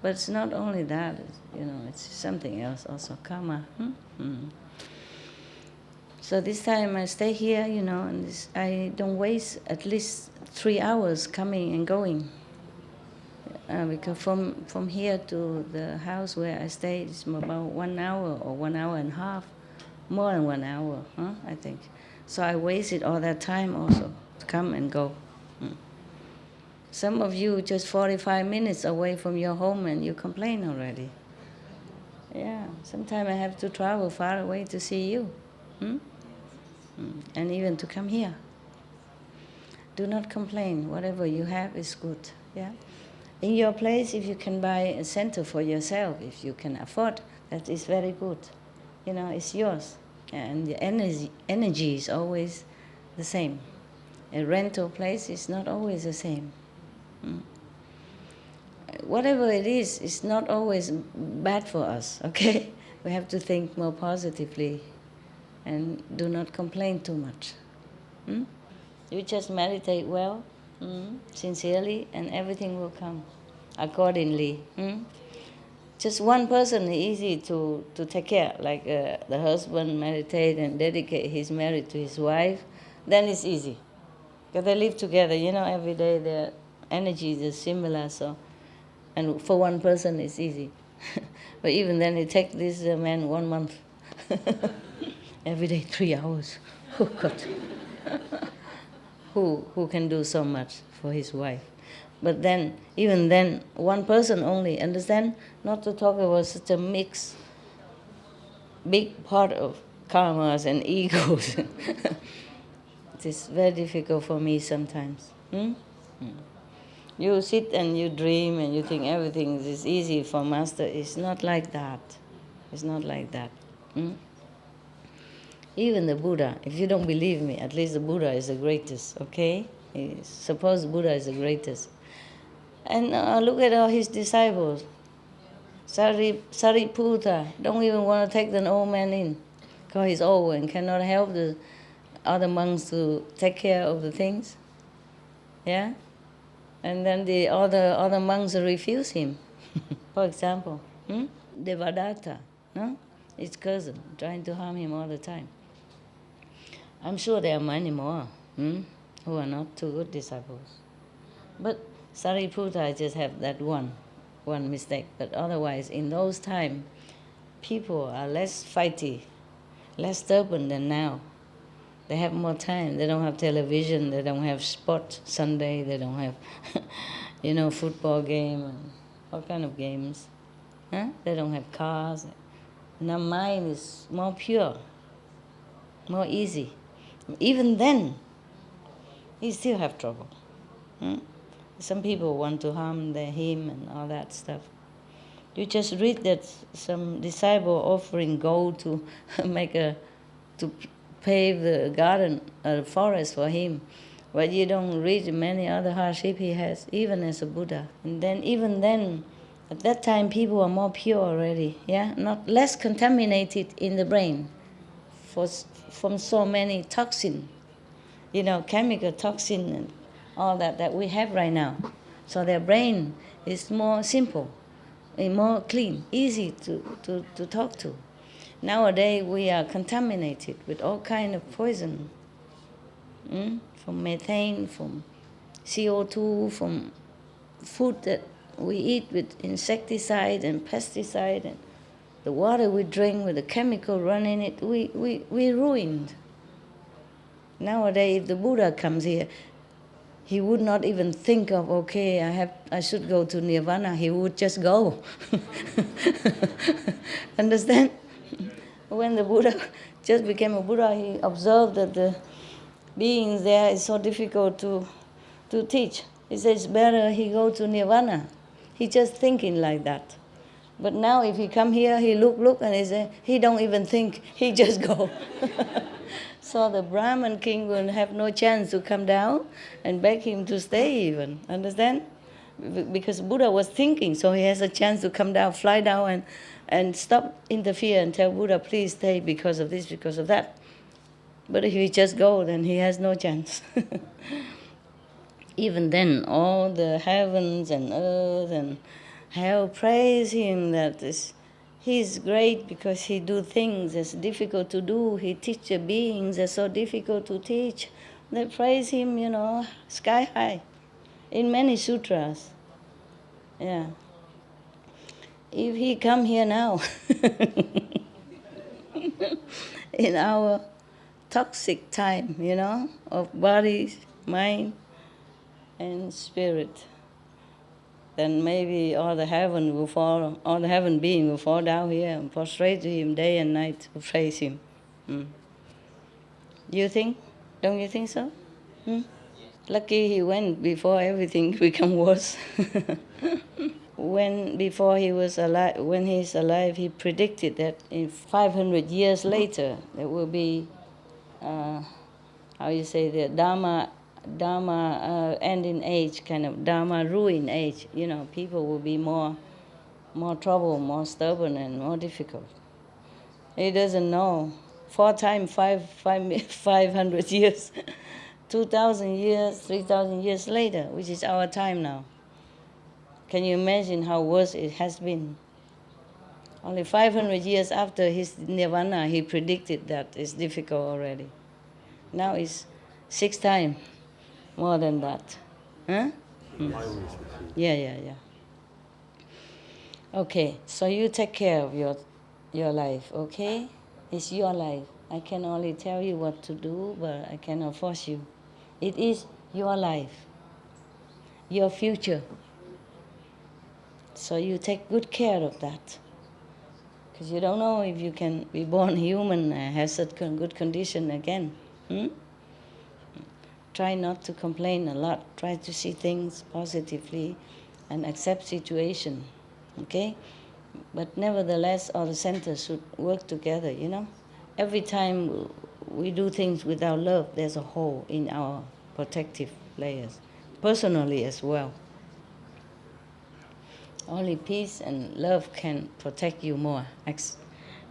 But it's not only that, it's something else also, karma. So this time I stay here, and I don't waste at least 3 hours coming and going. Because from here to the house where I stay is about 1 hour or 1 hour and a half. More than 1 hour, I think. So I wasted all that time also to come and go. Some of you just 45 minutes away from your home and you complain already. Yeah, sometimes I have to travel far away to see you. And even to come here. Do not complain. Whatever you have is good. Yeah. In your place, if you can buy a center for yourself, if you can afford, that is very good. It's yours. And the energy is always the same. A rental place is not always the same. Whatever it is, it's not always bad for us, okay? We have to think more positively and do not complain too much. You just meditate well, sincerely, and everything will come accordingly. Just one person is easy to take care, like the husband meditate and dedicate his marriage to his wife, then it's easy. Because they live together, every day their energies are similar, and for one person it's easy. But even then it takes this man 1 month. Every day 3 hours. Oh God. Who can do so much for his wife? But then, even then, one person only, understand? Not to talk about such a mix, big part of karmas and egos. It is very difficult for me sometimes. You sit and you dream and you think everything is easy for Master. It's not like that. It's not like that. Even the Buddha, if you don't believe me, at least the Buddha is the greatest, okay? Suppose Buddha is the greatest. And look at all his disciples. Sariputta don't even want to take the old man in because he's old and cannot help the other monks to take care of the things. Yeah? And then the other monks refuse him. For example, Devadatta, no? His cousin, trying to harm him all the time. I'm sure there are many more who are not too good disciples. But Sariputta just have that one mistake. But otherwise, in those times, people are less fighty, less stubborn than now. They have more time. They don't have television. They don't have sport Sunday. They don't have, football game and all kind of games. They don't have cars. Now mind is more pure, more easy. Even then, he still have trouble. Some people want to harm him and all that stuff. You just read that some disciple offering gold to to pave the garden or the forest for him, but you don't read many other hardship he has, even as a Buddha. And then even then, at that time, people are more pure already, not less contaminated in the brain from so many toxin, chemical toxin and all that we have right now. So their brain is more simple, more clean, easy to talk to. Nowadays we are contaminated with all kind of poison, from methane, from CO2, from food that we eat with insecticide and pesticide, and the water we drink with the chemical run in it, we ruined. Nowadays, if the Buddha comes here, he would not even think of, okay, I should go to Nirvana. He would just go. Understand? When the Buddha just became a Buddha, he observed that the beings there is so difficult to teach. He says, better he go to Nirvana. He just thinking like that. But now if he come here, he look, and he say, he don't even think, he just go. So the Brahman king will have no chance to come down and beg him to stay even. Understand? Because Buddha was thinking, so he has a chance to come down, fly down, and stop interfere and tell Buddha, please stay because of this, because of that. But if he just go, then he has no chance. Even then, all the heavens and earth and hell praise him that he's great because he do things that's difficult to do. He teach the beings that's so difficult to teach. They praise him, sky high, in many sutras. Yeah. If he come here now, in our toxic time, of body, mind, and spirit, then maybe all the heaven being will fall down here and prostrate to him day and night to praise him. You think? Don't you think so? Lucky he went before everything become worse. When he's alive, he predicted that in 500 years later there will be, the Dharma ending age, kind of Dharma ruin age. People will be more trouble, more stubborn, and more difficult. He doesn't know. 4 times 500 years, 2,000 years, 3,000 years later, which is our time now. Can you imagine how worse it has been? Only 500 years after his nirvana, he predicted that it's difficult already. Now it's 6 times more than that. Huh? Yeah. Okay, so you take care of your life, okay? It's your life. I can only tell you what to do, but I cannot force you. It is your life, your future. So you take good care of that. Because you don't know if you can be born human and have such good condition again. Try not to complain a lot. Try to see things positively and accept situation. Okay? But nevertheless, all the centers should work together, Every time we do things without love, there's a hole in our protective layers, personally as well. Only peace and love can protect you more,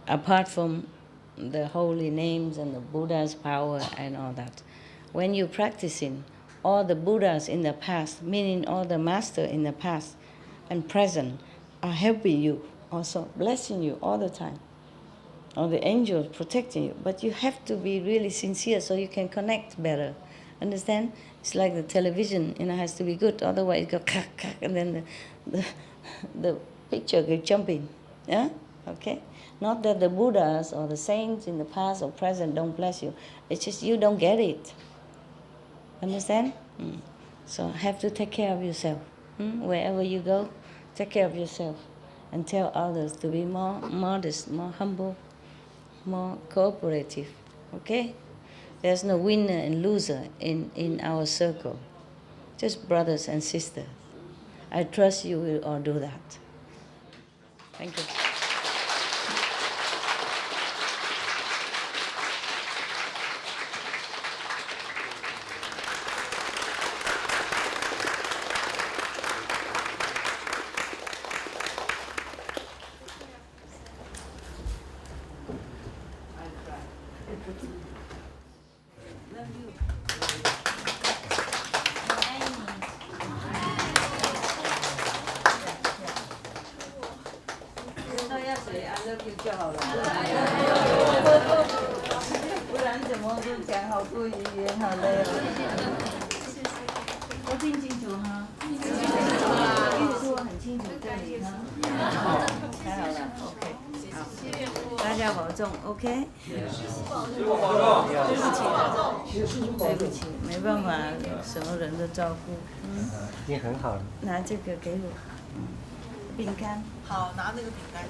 apart from the holy names and the Buddha's power and all that. When you're practicing, all the Buddhas in the past, meaning all the masters in the past and present, are helping you, also blessing you all the time. All the angels protecting you. But you have to be really sincere so you can connect better. Understand? It's like the television, has to be good. Otherwise it goes kack, kack, and then the picture goes jumping. Yeah? Okay? Not that the Buddhas or the saints in the past or present don't bless you. It's just you don't get it. Understand? So have to take care of yourself. Wherever you go, take care of yourself. And tell others to be more modest, more humble, more cooperative. Okay? There's no winner and loser in our circle. Just brothers and sisters. I trust you will all do that. Thank you. OK，好。大家保重，OK？对不起，没办法，什么人都照顾。已经很好了。拿这个给我，饼干。好，拿那个饼干。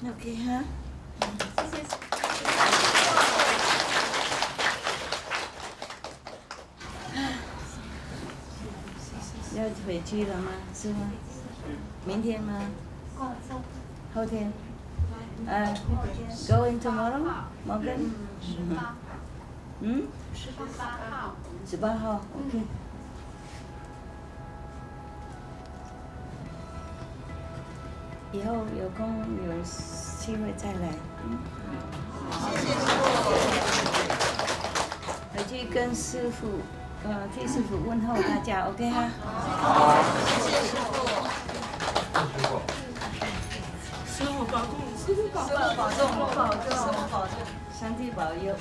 OK 哈。谢谢。要回去了吗？是吗？明天吗？后天。Going tomorrow, Morgan? 18号 ，OK。以后有空有机会再来。回去跟师傅，替师傅问候大家 ，OK 哈？师傅保重，师傅保重，师傅保重，上帝保佑。